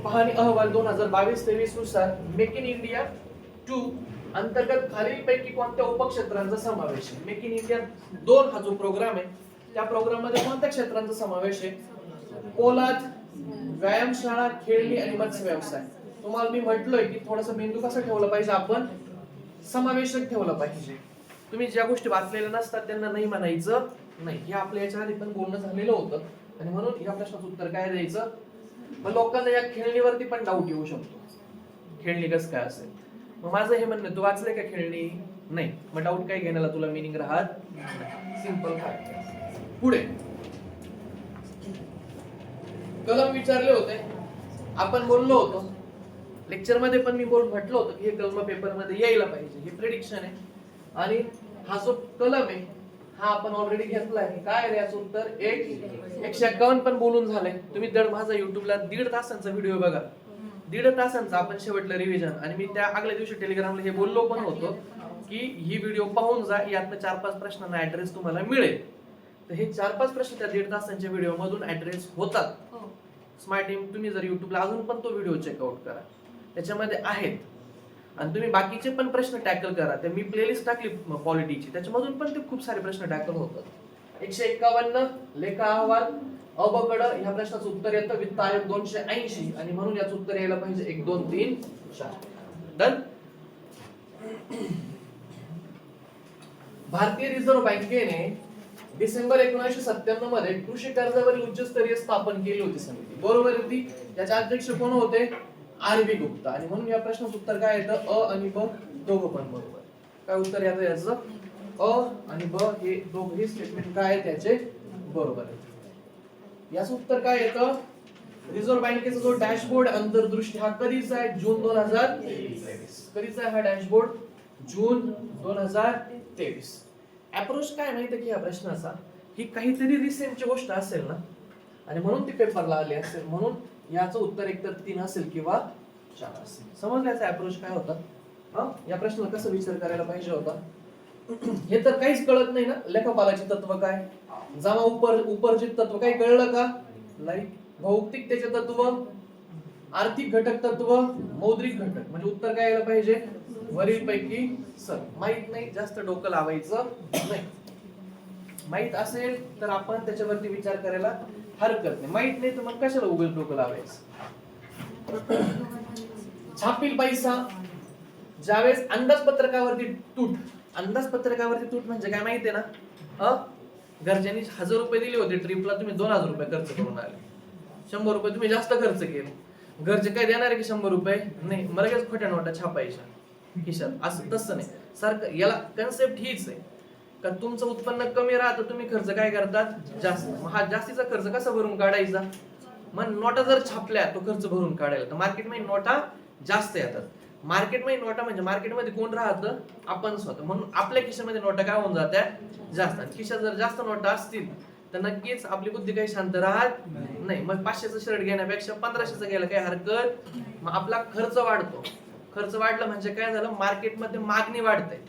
पाहणी अहवाल 2022-23 नुसार मेक इन इंडिया 2 अंतर्गत खालीलपैकी कोणत्या उपक्षेत्रांचा समावेश आहे? मेक इन इंडिया 2 हा जो प्रोग्राम आहे त्या प्रोग्राम मध्ये कोणत्या क्षेत्रांचा समावेश आहे? पोलाद, व्यायामशाळा, खेळणी आणि मत्स्य व्यवसाय. तुम्हाला मी म्हटलोय की थोडासा मेंदू कसा ठेवला पाहिजे आपण? समावेशक ठेवला पाहिजे. तुम्ही ज्या गोष्टी वाचलेल्या नसतात त्यांना नाही म्हणायचं नाही. हे आपल्या याच्या आधी पण बोलणं झालेलं होतं आणि म्हणून या प्रश्नाचं उत्तर काय द्यायचं? मग लोकांना या खेळणीवरती पण डाऊट येऊ शकतो, खेळणी कसं काय असेल. मग माझं हे म्हणणं, तू वाचलंय का खेळणी? नाही. मग डाऊट काय घेण्याला तुला मिनिंग राहत? सिंपल काय. पुढे कलम विचारले होते, आपण बोललो होतो लेक्चर मध्ये पण मी म्हटलं होतं की हे कलम पेपर मध्ये यायला पाहिजे, हे प्रेडिक्शन आहे. आणि हा जो कलम आहे हा आपण ऑलरेडी घेतला आहे. काय रे याचं उत्तर? 151 पण बोलून झालंय. तुम्ही माझा युट्यूबला 1.5 तासांचा व्हिडिओ बघा, 1.5 तासांचा आपण शेवटलं रिव्हिजन. आणि मी त्या आगल्या दिवशी टेलिग्रामला हे बोललो पण होतो की ही व्हिडिओ पाहून जा, यातनं 4-5 प्रश्नांना ऍड्रेस तुम्हाला मिळेल. तर हे 4-5 प्रश्न त्या 1.5 तासांच्या व्हिडिओ मधून ऍड्रेस होतात. स्मार्ट टीम तुम्ही जर युट्यूबला अजून पण तो व्हिडिओ चेकआउट करा, त्याच्यामध्ये आहेत. आणि तुम्ही बाकीचे पण प्रश्न टॅकल करा. ते मी प्लेलिस्ट टाकली पॉलिटीची, त्याच्यामधून पण ते खूप सारे प्रश्न टॅकल होतात. 151 लेखा अहवाल अबकड ह्या प्रश्नाचं उत्तर येतं वित्त आयोग 280 आणि म्हणून याचं उत्तर यायला पाहिजे 1 2 3 4. डन. भारतीय रिझर्व्ह बँकेने डिसेंबर 1997 मध्ये कृषी कर्जावरील उच्चस्तरीय स्थापन केली होती समिती, बरोबर होती. त्याचे अध्यक्ष कोण होते? आर.बी. गुप्ता. आणि म्हणून या प्रश्नाचं उत्तर काय येतं? अ आणि ब दोघं पण बरोबर. काय उत्तर येतं याचं? अ आणि ब हे दोघे स्टेटमेंट काय आहे त्याचे बरोबर आहे. याचं उत्तर काय येतं? रिझर्व्ह बँकेचा जो डॅशबोर्ड अंतर्दृष्टी हा कधीचा आहे? जून 2023. कधीचा आहे हा डॅशबोर्ड? जून 2023. अप्रोच काय माहिती की या प्रश्नाचा, ही काहीतरी रिसेंटची गोष्ट असेल ना आणि म्हणून ती पेपरला आली असेल, म्हणून याचं उत्तर एकतर 3 असेल किंवा 4 असेल. समजलं याचा अप्रोच काय होता? या प्रश्नाला कसं विचार करायला पाहिजे होता? हे तर काहीच कळत नाही ना. लेखापालाची तत्व काय, जमा उपर्जित तत्व काही कळलं का? नाही. भौतिकतेचे तत्व, आर्थिक घटक तत्व, मौद्रिक घटक. म्हणजे उत्तर काय यायला पाहिजे? वरील पैकी सर. माहित नाही, जास्त डोकं लावायचं नाही. माहित असेल तर आपण त्याच्यावरती विचार करायला हरकत नाही. माहित नाही तर मग कशाला उगाच डोकं लावायचं. छापील पैसा ज्यावेळेस अंदाजपत्रकावरती तूट म्हणजे काय माहितीये ना? घरच्यांनी 1000 रुपये दिले होते ट्रिपला, तुम्ही 2000 रुपये खर्च करून आले. 100 रुपये तुम्ही जास्त खर्च केले. घरचे काय देणार आहे की 100 रुपये? नाही, मग लगेच खोट्या नोटा छापायच्या खिशात. असं तसं नाही. सारखं याला कन्सेप्ट हीच आहे का तुमचं उत्पन्न कमी राहतं, तुम्ही खर्च काय करतात? जास्त. मग हा जास्तीचा खर्च कसा भरून काढायचा? मग नोटा जर छापल्या तो खर्च भरून काढायला, तर मार्केटमध्ये नोटा जास्त येतात. मार्केटमध्ये नोटा म्हणजे मार्केटमध्ये कोण राहतं? आपण स्वतः. म्हणून आपल्या खिशामध्ये नोटा काय होऊन जात्या? जास्त. आणि खिशात जर जास्त नोटा असतील तर नक्कीच आपली बुद्धी काही शांत राहत नाही. मग 500चं शर्ट घेण्यापेक्षा 1500चं घ्यायला काही हरकत. मग आपला खर्च वाढतो. खर्च वाढला म्हणजे काय झालं? मार्केटमध्ये मागणी वाढते.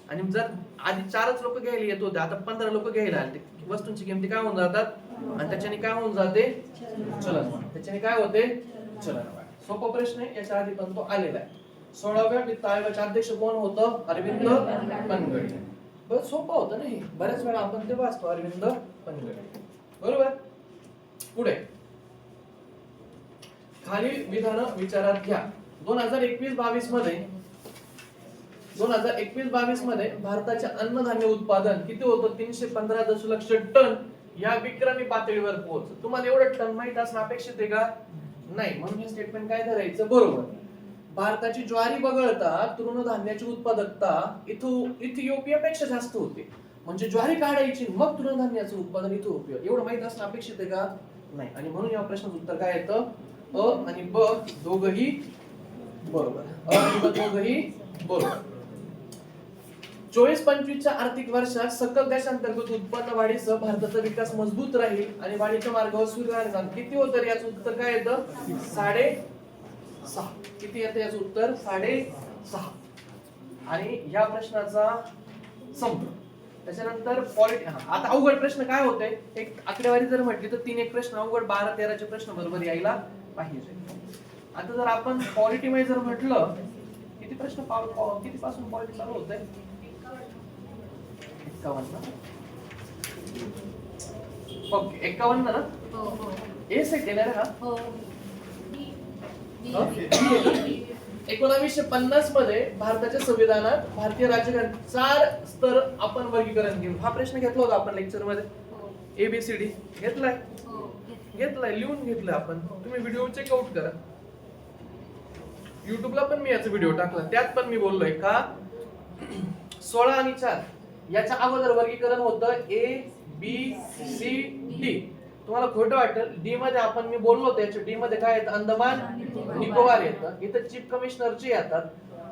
आणि जर आधी 4च लोक घ्यायला येत होते, आता 15 लोक घ्यायला आले, वस्तूंची किमती काय होऊन जातात? आणि त्याच्याने काय होऊन जाते? चलनवाढ. त्याच्याने काय होते? चलनवाढ. सोपा प्रश्न आहे, याच्या आधी पण तो आलेला आहे. 16व्या वित्त आयोगाचे अध्यक्ष कोण होतं? अरविंद पनगडे. बरं सोपं होतं ना हे. बऱ्याच वेळा आपण ते वाचतो, अरविंद पनगडे. बरोबर. पुढे खालील विधान विचारात घ्या. 2021-22 मध्ये भारताचे अन्नधान्य उत्पादन किती होतं? 315 दशलक्ष टन या विक्रमी पातळीवर पोहोचलं. तुम्हाला एवढं टन माहित असणं अपेक्षित आहे का? नाही. म्हणून हे स्टेटमेंट काय धरायचं? बरोबर. भारताची ज्वारी वगळता तृणधान्याची उत्पादकता इथिओपियापेक्षा जास्त होते. म्हणजे ज्वारी काढायची मग तृणधान्याचं उत्पादन इथिओपिया. एवढं माहित असणं अपेक्षित आहे का? नाही. आणि म्हणून या प्रश्नाचं उत्तर काय येतं? अ आणि ब दोघही बरोबर. अ आणि ब दोघही बरोबर. 24-25 आर्थिक वर्षात सकल देशांतर्गत उत्पन्न वाढीसह भारताचा विकास मजबूत राहील आणि वाढीच्या मार्गावर सुरू राहणार. किती होतं? याचं उत्तर काय येतं? 6.5. किती येतं याचं उत्तर? 6.5. आणि या प्रश्नाचा संपला. त्याच्यानंतर आता अवघड प्रश्न काय होते? एक आकडेवारी जर म्हटली तर 3 एक प्रश्न अवघड 12-13चे प्रश्न बरोबर यायला पाहिजे. आता जर आपण पॉलिटी मध्ये जर म्हटलं, किती प्रश्न किती पासून पॉलिटी चालू होत आहे? 51. ओके 51 ना? ए सेट केलं ना? 1950 मध्ये भारताच्या संविधानात भारतीय राज्यघटनेत 4 स्तर आपण वर्गीकरण घेऊ. हा प्रश्न घेतला होता आपण लेक्चर मध्ये. ABCD घेतलाय, लिहून घेतलाय आपण. तुम्ही व्हिडिओ चेकआउट करा. युट्यूबला पण मी याचा व्हिडिओ टाकला, त्यात पण मी बोललोय का 16 आणि 4 याच्या अगोदर वर्गीकरण होतं ABCD. तुम्हाला खोटं वाटेल, डी मध्ये आपण मी बोललो त्याच्या डी मध्ये काय येतं? अंदमान निकोबार येतं. इथं चीफ कमिशनरचे येतात,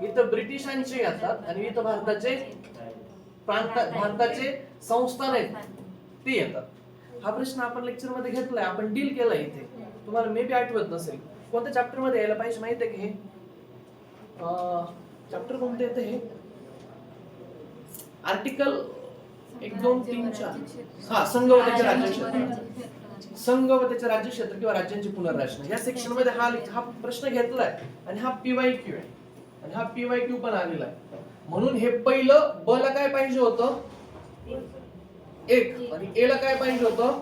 इथं ब्रिटिशांचे येतात आणि इथं भारताचे संस्थान आहेत ते येतात. हा प्रश्न आपण लेक्चर मध्ये घेतलाय, आपण डील केलाय इथे. तुम्हाला मे बी आठवत नसेल. कोणत्या चॅप्टर मध्ये यायला पाहिजे माहिती आहे की हे? चॅप्टर कोणते येतं हे? आर्टिकल 1, 2, 3, 4. हा, संघ व त्याचे राज्यक्षेत्र किंवा राज्यांची पुनर्रचना या सेक्शन मध्ये हा प्रश्न घेतलाय. आणि हा PYQ आहे. आणि हा PYQ पण आलेला आहे. म्हणून हे पहिलं ब ला काय पाहिजे होतं? 1. आणि ए ला काय पाहिजे होतं?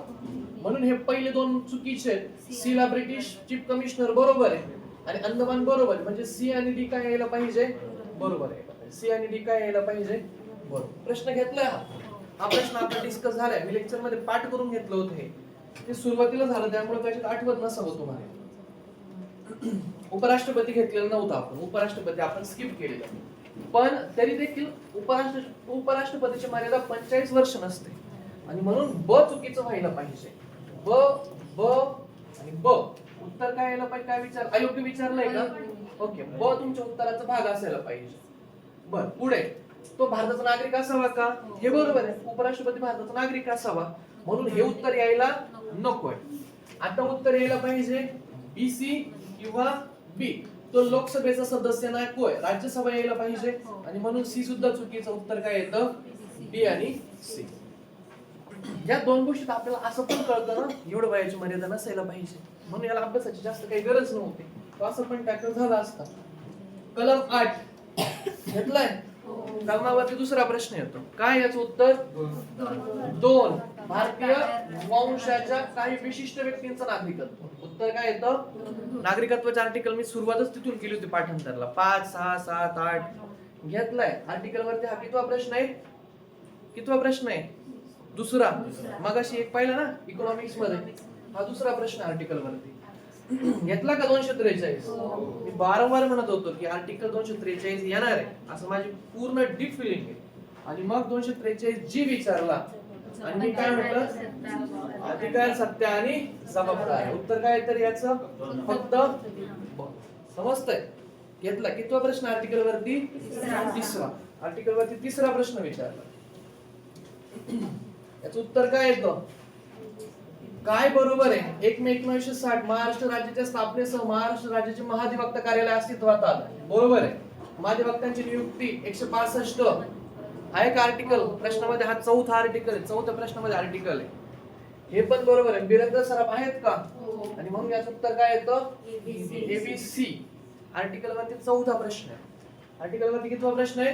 म्हणून हे पहिले 2 चुकीचे आहेत. सी ला ब्रिटिश चीफ कमिशनर बरोबर आहे आणि अंदमान बरोबर आहे. म्हणजे सी आणि डी काय यायला पाहिजे? बरोबर आहे. सी आणि डी काय यायला पाहिजे? बरोबर. प्रश्न घेतलाय हा प्रश्न आपला डिस्कस झालाय. मी लेक्चर मध्ये पाठ करून घेतलं होतं. हे ते सुरुवातीला झालं त्यामुळे त्याच्यात आठवत नसावं तुम्हाला. उपराष्ट्रपती घेतलेला नव्हता आपण. उपराष्ट्रपती आपण स्किप केलेला. पण तरी देखील उपराष्ट्रपतीची मर्यादा 45 वर्ष नसते. आणि म्हणून ब चुकीचं व्हायला पाहिजे. ब आणि ब उत्तर काय यायला पाहिजे? काय विचार अयोग्य विचारलंय का? ओके, ब तुमच्या उत्तराचा भाग असायला पाहिजे. बर, पुढे तो भारताचा नागरिक असावा का? हे बरोबर आहे. उपराष्ट्रपती भारताचा नागरिक असावा, म्हणून हे उत्तर यायला नकोय. आता उत्तर यायला पाहिजे BC किंवा B. तो लोकसभेचा सदस्य नकोय, राज्यसभा यायला पाहिजे. आणि म्हणून सी सुद्धा चुकीचं. उत्तर काय येतं? B आणि C. या 2 गोष्टीत आपल्याला असं पण कळतं ना, एवढं वयाची मर्यादा नसायला पाहिजे. म्हणून याला अभ्यासाची जास्त काही गरज नव्हती. तो असं पण टॅकल झाला असता. कलम 8 घेतलाय. कलमावरती दुसरा प्रश्न येतो. काय याचं उत्तर? 2 भारतीय वंशाच्या काही विशिष्ट व्यक्तींचं नागरिकत्व. उत्तर काय येतं? नागरिकत्वाचे आर्टिकल मी सुरुवातच तिथून केली होती पाठांतरला. 5, 6, 7, 8 घेतलाय. आर्टिकल वरती हा कितवा प्रश्न आहे? कितवा प्रश्न आहे? दुसरा. मगाशी एक पाहिला ना इकॉनॉमिक्स मध्ये, हा दुसरा प्रश्न आर्टिकल वरती. घेतला का 243? मी वारंवार म्हणत होतो की आर्टिकल 243 येणार आहे असं माझी पूर्ण डीप फिलिंग आहे. आणि मग 243 जी विचारला आणि मी काय म्हटलं? अधिकार, सत्य आणि जबाबदारी. उत्तर काय तर याचं फक्त समजतंय. घेतला. कितवा प्रश्न आर्टिकल वरती? तिसरा. आर्टिकल वरती तिसरा प्रश्न विचारला. याचं उत्तर काय येतं? काय बरोबर आहे? 1 मे 1960 महाराष्ट्र राज्याच्या स्थापनेसह महाराष्ट्र राज्याचे महाधिवक्ता कार्यालय अस्तित्वात आलं. बरोबर आहे. महाधिवक्त्यांची नियुक्ती 165 आहे का आर्टिकल? प्रश्नामध्ये हा चौथा आर्टिकल आहे. चौथ्या प्रश्नामध्ये आर्टिकल आहे. हे पण बरोबर आहे. बिरंदर सराफ आहेत का? आणि म्हणून याचं उत्तर काय येतं? ABC. आर्टिकल वरती चौथा प्रश्न आहे. आर्टिकल वरती कितवा प्रश्न आहे?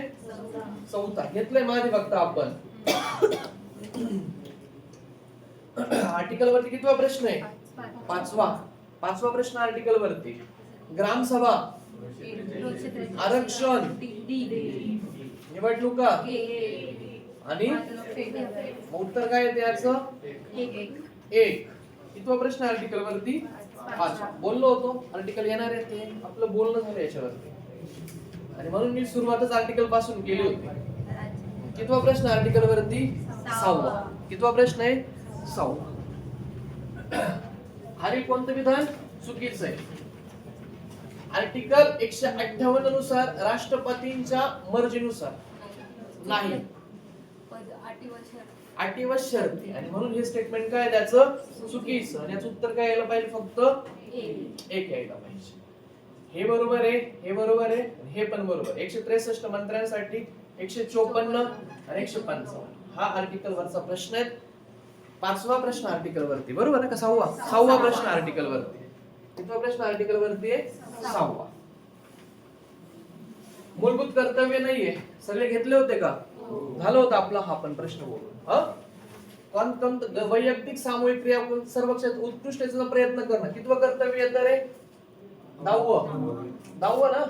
चौथा. घेतलंय महाधिवक्ता आपण. आर्टिकल वरती कितवा प्रश्न आहे? पाचवा प्रश्न आर्टिकल वरती. ग्रामसभा, आरक्षण, निवडणुका आणि उत्तर काय येते याचं? 1. कितवा प्रश्न आर्टिकल वरती? 5. बोललो होतो आर्टिकल येणार आहे ते आपलं बोलणं झालं याच्यावरती आणि म्हणून मी सुरुवातच आर्टिकल पासून केली होती. कितवा प्रश्न आर्टिकल वरती? 6वा. कितवा प्रश्न आहे? 6वा. खालील कोणतं विधान चुकीचं आहे? आर्टिकल 158 नुसार राष्ट्रपतींच्या मर्जीनुसार नाही, अटी व शर्ती. आणि म्हणून हे स्टेटमेंट काय त्याचं चुकीचं. आणि याचं उत्तर काय यायला पाहिजे? फक्त 1 यायला पाहिजे. हे बरोबर आहे, हे बरोबर आहे, हे पण बरोबर. 163 मंत्र्यांसाठी 154 आणि 155 हा आर्टिकल वरचा प्रश्न आहे. 5वा प्रश्न आर्टिकल वरती. बरोबर आहे का? 6वा प्रश्न आर्टिकल वरती. कितवा प्रश्न आर्टिकल वरती आहे? 6वा. मूलभूत कर्तव्य नाहीये. सगळे घेतले होते का? झालं होतं आपला हा पण प्रश्न बोलून. वैयक्तिक सामूहिक क्रिया सर्व क्षेत्रात उत्कृष्टतेचा प्रयत्न करणं कितवं कर्तव्य येतं रे? 10वं ना?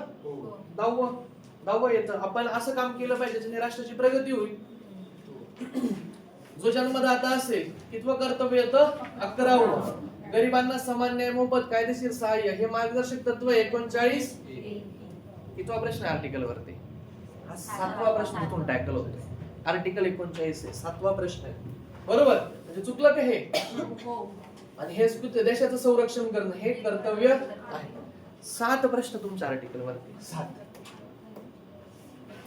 10वं येतं. आपण असं काम केलं पाहिजे ज्याने राष्ट्राची प्रगती होईल. जो जन्मदाता असेल कितवं कर्तव्य येतं? 11वं. गरिबांना समान न्याय, मोफत कायदेशीर सहाय्य हे मार्गदर्शक तत्व 39. कितवा प्रश्न आर्टिकल वरती? हा 7वा प्रश्न इथून टॅकल होतोय. आर्टिकल 39 आहे, 7वा प्रश्न आहे. बरोबर? म्हणजे चुकलं का हे? आणि हे देशाचं संरक्षण करणं हे कर्तव्य आहे. 7 प्रश्न तुमच्या आर्टिकल वरती. 7.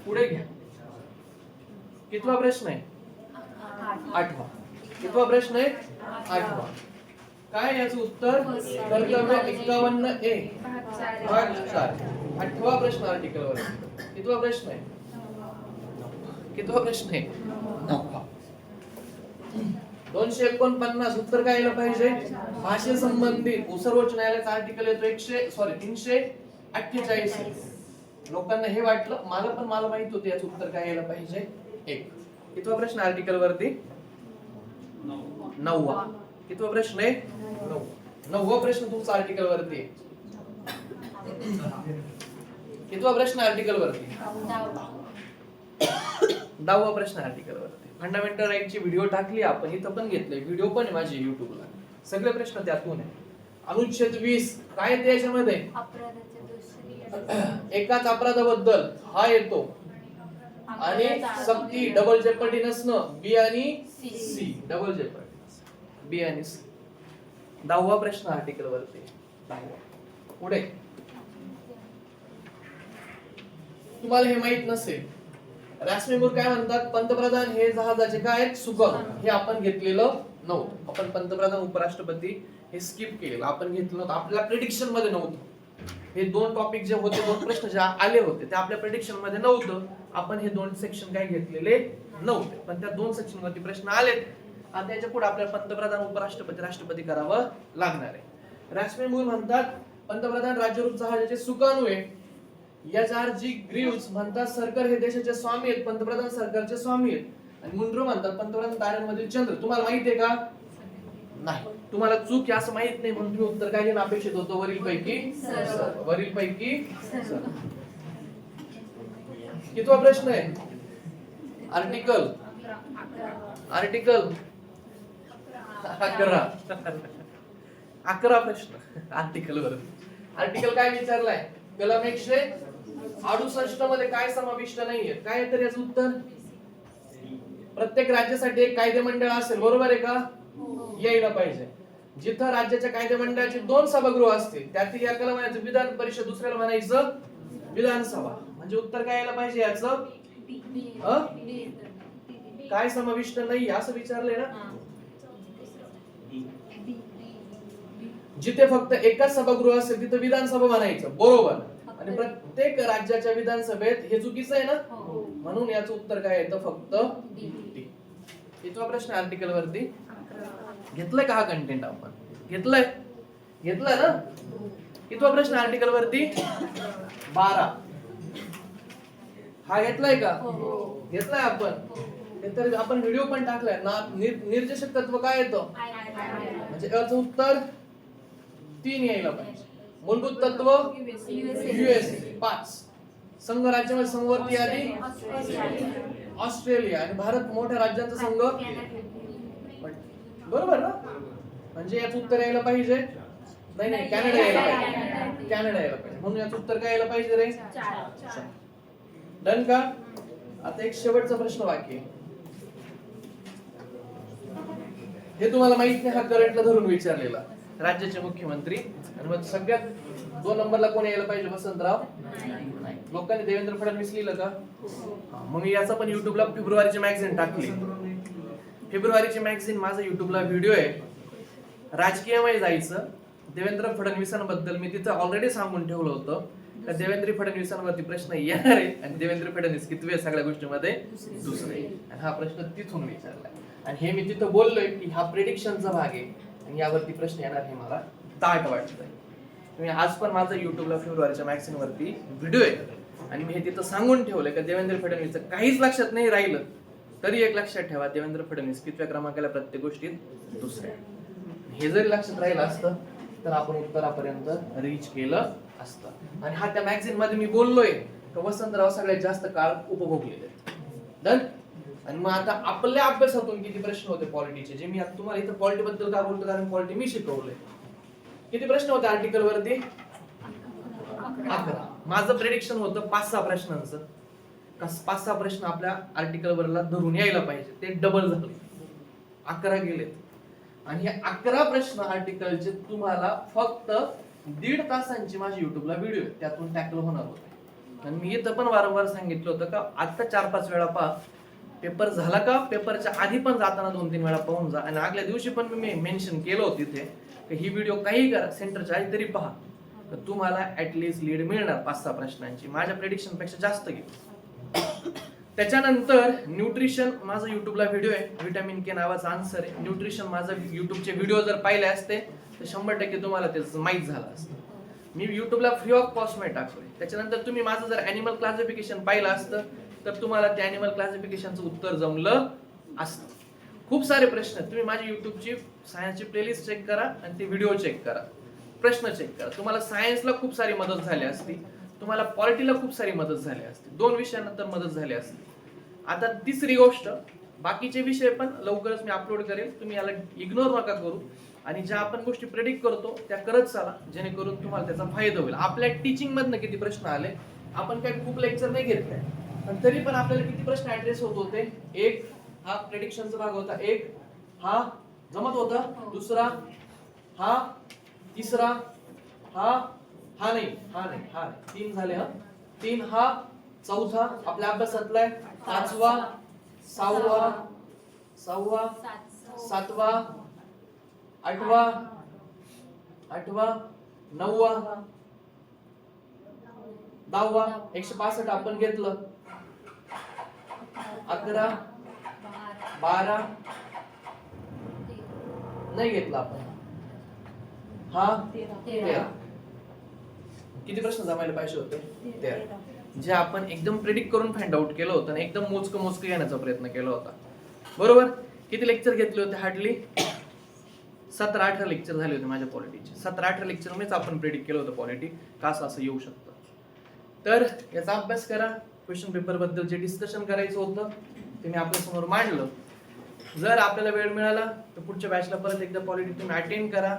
पुढे घ्या. कितवा प्रश्न आहे? 8वा. कितवा प्रश्न आहे? 8वा. काय याचं उत्तर? कर्तव्य 51A भाग 4. 8वा प्रश्न आर्टिकल वर. कितवा प्रश्न आहे? कितवा प्रश्न आहे? 9वा. 249 उत्तर काय यायला पाहिजे? भाषे संबंधित सर्वोच्च न्यायालयाचा आर्टिकल येतो 348. लोकांना हे वाटलं, मला माहित होतं याचं उत्तर काय यायला पाहिजे? 1. कितवा प्रश्न आर्टिकल वरती? 9वा. कितवा प्रश्न आहे? 9वा प्रश्न तुमचा आर्टिकल वरती. कितवा प्रश्न आर्टिकल वरती? 10वा प्रश्न आर्टिकल वरती. फंडामेंटल राईटची व्हिडिओ टाकली आपण, इथं पण घेतलंय, व्हिडिओ पण आहे माझे युट्यूबला. सगळे प्रश्न त्यातून आहे. अनुच्छेद 20 काय येते याच्यामध्ये? एकाच अपराधाबद्दल हा येतो. आणि सक्ती, डबल जेपर्डी नसणं, बी आणि सी. डबल जेपर्डी, बी आणि सी. 10वा प्रश्न आर्टिकल वरती. 10वा. पुढे तुम्हाला हे माहित नसेल, रासमेमूर काय म्हणतात? पंतप्रधान हे जहाजाचे काय सुकाणू. हे आपण घेतलेलं नव्हतं. आपण पंतप्रधान उपराष्ट्रपती हे स्किप केलेलं, आपण घेतलं नव्हतं. आपल्या प्रेडिक्शन मध्ये नव्हतं. हे 2 टॉपिक जे होते, 2 प्रश्न जे आले होते ते आपल्या प्रेडिक्शन मध्ये नव्हतं. आपण हे 2 सेक्शन काय घेतलेले नव्हते. पण त्या 2 सेक्शन मध्ये प्रश्न आलेत आणि त्याच्या पुढे आपल्याला पंतप्रधान उपराष्ट्रपती राष्ट्रपती करावं लागणार आहे. रासमेमूर म्हणतात पंतप्रधान राज्यरूप जहाजाचे सुकाणू आहे. एच.आर.जी. ग्रीव्हज म्हणतात सरकार हे देशाचे स्वामी आहेत, पंतप्रधान सरकारचे स्वामी आहेत. आणि मुंड्रो म्हणतात पंतप्रधान ताऱ्यांमधील चंद्र. तुम्हाला माहिती आहे का? नाही. तुम्हाला चूक आहे असं माहित नाही म्हणून तुम्ही उत्तर काय देणं अपेक्षित होतं? वरील पैकी सर. कितवा प्रश्न आहे? आर्टिकल 11 प्रश्न आर्टिकल वर. आर्टिकल काय विचारलाय? कलम 168 मध्ये काय समाविष्ट नाहीये? काय तर याचं उत्तर प्रत्येक राज्यासाठी एक कायदे मंडळ असेल, बरोबर आहे का? यायला पाहिजे. जिथं राज्याच्या कायदे मंडळाची 2 सभागृह असतील त्यातील एकाला म्हणायचं विधान परिषद, दुसऱ्याला म्हणायचं विधानसभा. म्हणजे उत्तर काय यायला पाहिजे याचं? काय समाविष्ट नाही असं विचारलंय ना. जिथे फक्त एकच सभागृह असेल तिथे विधानसभा म्हणायचं, बरोबर. आणि प्रत्येक राज्याच्या विधानसभेत हे चुकीचं आहे ना, म्हणून याचं उत्तर काय येतं? फक्त डी. कितवा प्रश्न आर्टिकल वरती? घेतलाय का हा कंटेंट? आपण घेतलाय ना. कितवा प्रश्न आर्टिकल वरती? 12. हा घेतलाय का? घेतलाय आपण. तर आपण व्हिडिओ पण टाकलाय ना. निर्देशक तत्व काय येतं? म्हणजे याचं उत्तर 3 यायला पाहिजे. मूलभूत तत्व युएस 5. संघ राज्यामध्ये समवर्ती यादी ऑस्ट्रेलिया. आणि भारत मोठ्या राज्यांचा संघ, बरोबर ना. म्हणजे याचं उत्तर यायला पाहिजे नाही कॅनडा यायला पाहिजे. म्हणून याचं उत्तर काय यायला पाहिजे रे? 4. डन का? आता एक शेवटचा प्रश्न बाकी आहे. हे तुम्हाला माहित नाही, हा करंटला धरून विचारलेला. राज्याचे मुख्यमंत्री. आणि मग सगळ्यात 2 नंबरला कोण यायला पाहिजे? वसंतराव. नाही. लोकांनी देवेंद्र फडणवीस लिहिलं का? मग याचा पण युट्यूबला फेब्रुवारीची मॅगझिन टाकली. फेब्रुवारीची मॅगझिन माझा युट्यूबला व्हिडिओ आहे. राजकीयमय जायचं. देवेंद्र फडणवीसांबद्दल मी तिथं ऑलरेडी सांगून ठेवलं होतं का देवेंद्र फडणवीसांवरती प्रश्न येणार आहे. आणि देवेंद्र फडणवीस कितवे सगळ्या गोष्टीमध्ये? दुसरे. आणि हा प्रश्न तिथून विचारलाय. आणि हे मी तिथं बोललोय की हा प्रेडिक्शनचा भाग आहे आणि यावरती प्रश्न येणार हे मला ताट वाटतंय. तुम्ही आज पण माझा युट्यूबला फेब्रुवारीच्या मॅगझिन वरती व्हिडिओ आहे आणि मी हे तिथं सांगून ठेवलंय का देवेंद्र फडणवीसचं काहीच लक्षात नाही राहिलं तरी एक लक्षात ठेवा, देवेंद्र फडणवीस कितव्या क्रमांकाला? प्रत्येक गोष्टीत दुसऱ्या. हे जरी लक्षात राहिलं असतं तर आपण उत्तरापर्यंत रीच केलं असतं. आणि हा त्या मॅगझिन मध्ये मी बोललोय की वसंतराव सगळ्यात जास्त काळ उपभोगलेले. डन. आणि मग आता आपल्या अभ्यासातून किती प्रश्न होते पॉलिटीचे, जे मी आता तुम्हाला इथं पॉलिटी बद्दल का बोलतो? कारण पॉलिटी मी शिकवलंय. किती प्रश्न होते आर्टिकल वरती? 11. माझं प्रेडिक्शन होतं 5-6 प्रश्नांचं. 5-6 प्रश्न आपल्या आर्टिकल वरला धरून यायला पाहिजे. ते डबल झाले, 11 गेलेत. आणि हे 11 प्रश्न आर्टिकलचे तुम्हाला फक्त 1.5 तासांची माझी युट्यूबला व्हिडिओ त्यातून टॅकल होणार होते. आणि मी इथं पण वारंवार सांगितलं होतं का आता 4-5 वेळा पहा. पेपर झाला का पेपरच्या आधी पण जाताना 2-3 वेळा पाहून जा. आणि आगल्या दिवशी पण मी मेन्शन केलं होतं तिथे की ही व्हिडिओ काही करा, सेंटरच्या आधी तरी पहा, तर तुम्हाला ऍटलीस्ट लीड मिळणार 5-6 प्रश्नांची. माझ्या प्रेडिक्शन पेक्षा जास्त घेऊ. त्याच्यानंतर न्यूट्रिशन माझा युट्यूबला व्हिडिओ आहे, व्हिटॅमिन के नावाचा आन्सर आहे. न्यूट्रिशन माझा युट्यूबचे व्हिडिओ जर पाहिले असते तर 100% तुम्हाला त्याचं माहीत झालं असतं. मी युट्यूबला फ्री ऑफ कॉस्ट मध्ये टाकतोय. त्याच्यानंतर तुम्ही माझं जर अॅनिमल क्लासिफिकेशन पाहिलं असतं तर तुम्हाला त्या अॅनिमल क्लासिफिकेशनचं उत्तर जमलं असतं. खूप सारे प्रश्न तुम्ही माझी युट्यूबची सायन्सची प्लेलिस्ट चेक करा आणि ते व्हिडिओ चेक करा, प्रश्न चेक करा. तुम्हाला सायन्सला खूप सारी मदत झाली असती, तुम्हाला पॉलिटीला खूप सारी मदत झाली असती, 2 विषयानंतर मदत झाली असती. आता तिसरी गोष्ट, बाकीचे विषय पण लवकरच मी अपलोड करेल. तुम्ही याला इग्नोर नका करू आणि ज्या आपण गोष्टी प्रेडिक्ट करतो त्या करत चला, जेणेकरून तुम्हाला त्याचा फायदा होईल. आपल्या टीचिंग मधनं किती प्रश्न आले, आपण काय खूप लेक्चर नाही घेतले पण तरी पण आपल्याला किती प्रश्न ऍड्रेस होत होते? एक हा प्रेडिक्शनचा भाग होता, एक हा जमत होता, दुसरा हा, तिसरा हा नाही 3 झाले. 3 हा, चौथा आपल्या अभ्यासातला आहे, 5वा, 6वा, 7वा, 8वा, 9वा, 10वा. 165 आपण घेतलं. 11, 12 नाही घेतला आपण. हा 13. किती प्रश्न जमायला पाहिजे होते? 13. जे आपण एकदम प्रेडिक्ट करून फाइंड आउट केलं होतं आणि एकदम मोजकं घेण्याचा प्रयत्न केला होता. बरोबर? किती लेक्चर घेतले होते? हार्डली 17-18 लेक्चर झाले होते माझ्या पॉलिटीचे. 17-18 लेक्चर मध्येच आपण प्रेडिक्ट केलं होतं पॉलिटी का असं येऊ शकतं. तर याचा अभ्यास करा. क्वेश्चन पेपर बद्दल जे डिस्कशन करायचं होतं ते मी आपल्या समोर मांडलं. जर आपल्याला वेळ मिळाला तर पुढच्या बॅचला परत एकदा पॉलिटी तुम्ही अटेंड करा.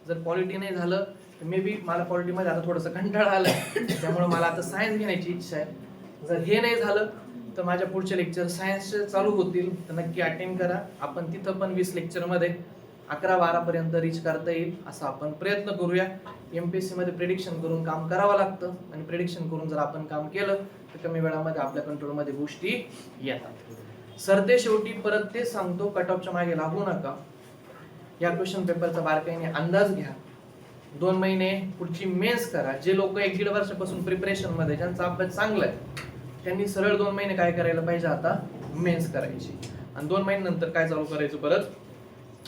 जर पॉलिटी नाही झालं तर मे बी मला पॉलिटीमध्ये आता थोडंसं कंटाळा आलाय, त्यामुळे मला आता सायन्स घेण्याची इच्छा आहे. जर हे नाही झालं तर माझ्या पुढचे लेक्चर सायन्सचे चालू होतील, तर नक्की अटेंड करा. आपण तिथं पण 20 लेक्चरमध्ये 11-12 पर्यंत रीच करता येईल असा आपण प्रयत्न करूया. MPSC मध्ये प्रेडिक्शन करून काम करावं लागतं आणि प्रेडिक्शन करून जर आपण काम केलं तर कमी वेळामध्ये आपल्या कंट्रोलमध्ये गोष्टी येतात. सरते शेवटी परत ते सांगतो, कट ऑफच्या मागे लागू नका. या क्वेश्चन पेपरचा बारकाईने अंदाज घ्या. 2 महिने पुढची मेन्स करा. जे लोक 1-1.5 वर्षापासून प्रिपरेशन मध्ये ज्यांचा अभ्यास चांगला आहे त्यांनी सरळ 2 महिने काय करायला पाहिजे? आता मेन्स करायची आणि 2 महिन्यानंतर काय चालू करायचं? परत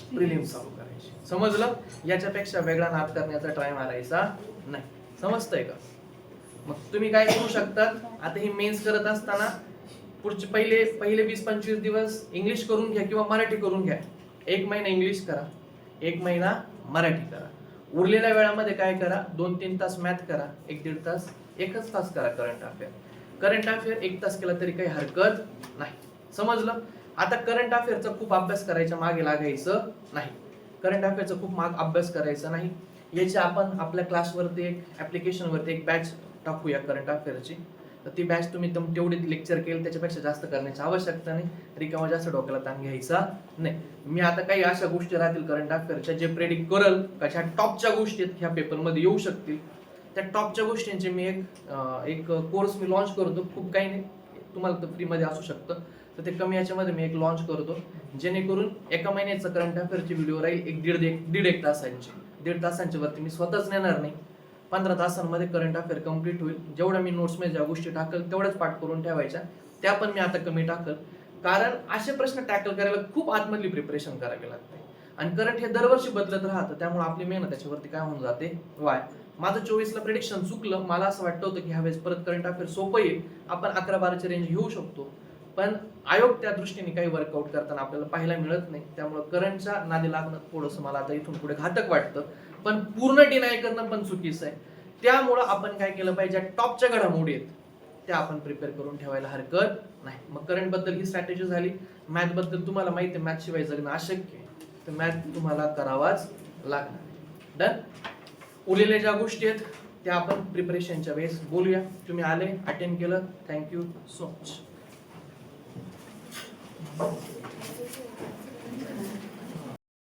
प्रिलिम्स चालू करायची. समजलं? याच्यापेक्षा वेगळा नाद करण्याचा ट्राय मारायचा नाही. समजतंय का? मग तुम्ही काय करू शकतात? आता ही मेन्स करत असताना पुढचे पहिले 20-25 दिवस इंग्लिश करून घ्या किंवा मराठी करून घ्या. 1 महिना इंग्लिश करा, 1 महिना मराठी करा. उरलेल्या वेळामध्ये काय करा? 2-3 तास मॅथ करा, 1-1.5 तास, 1 तास करा करंट अफेअर. करंट अफेअर 1 तास केला तरी काही हरकत नाही. समजलं? आता करंट अफेअरचा खूप अभ्यास करायच्या मागे लागायचं नाही. करंट अफेअरचा खूप अभ्यास करायचा नाही. याची आपण आपल्या क्लासवरती एक ऍप्लिकेशनवरती एक बॅच टाकूया करंट अफेअरची. तर ती बॅच तुम्ही तेवढे लेक्चर केले त्याच्यापेक्षा जास्त करण्याची आवश्यकता नाही. रिकामा जास्त डोक्याला ताण घ्यायचा नाही. मी आता काही अशा गोष्टी राहतील करंट अफेअरच्या जे प्रेडिक्ट करल का ज्या टॉपच्या गोष्टी ह्या पेपरमध्ये येऊ शकतील. त्या टॉपच्या गोष्टींचे मी एक कोर्स मी लॉन्च करतो. खूप काही नाही, तुम्हाला तर फ्रीमध्ये असू शकतं. तर ते कमी याच्यामध्ये मी एक लॉन्च करतो जेणेकरून एका महिन्याचं करंट अफेअरची व्हिडिओ राहील 1-1.5 तासांची. 1.5 तासांच्या वरती मी स्वतःच नेणार नाही. 15 तासांमध्ये करंट अफेअर कम्प्लीट होईल. जेवढ्या मी नोट्समध्ये ज्या गोष्टी टाकल तेवढ्याच पाठ करून ठेवायच्या. त्या पण मी आता कमी टाकल, कारण असे प्रश्न टॅकल करायला खूप आतमधली प्रिपरेशन करावी लागते आणि करंट हे दरवर्षी बदलत राहतं. त्यामुळे आपली मेहनत त्याच्यावरती काय होऊन जाते? वाय. माझं 24ला प्रेडिक्शन चुकलं. मला असं वाटतं होतं की ह्यावेळेस परत करंट अफेअर सोपं येईल, आपण 11-12ची रेंज घेऊ शकतो. पण आयोग त्या दृष्टीने काही वर्कआउट करताना आपल्याला पाहायला मिळत नाही. त्यामुळे करंटच्या नादी लागणं थोडंसं मला आता इथून पुढे घातक वाटतं. पण पूर्ण डिनाय करणं पण चुकीचं आहे. त्यामुळं आपण काय केलं पाहिजे? टॉपच्या घडामोडी आहेत त्या आपण प्रिपेअर करून ठेवायला हरकत नाही. मग करंट बद्दल ही स्ट्रॅटेजी झाली. मॅथ बद्दल तुम्हाला माहिती आहे, मॅथ शिवाय जगणं अशक्य आहे. तर मॅथ तुम्हाला करावाच लागणार. डन. उरलेल्या ज्या गोष्टी आहेत त्या आपण प्रिपरेशनच्या वेळेस बोलूया. तुम्ही आले, अटेंड केलं, थँक्यू सो मच.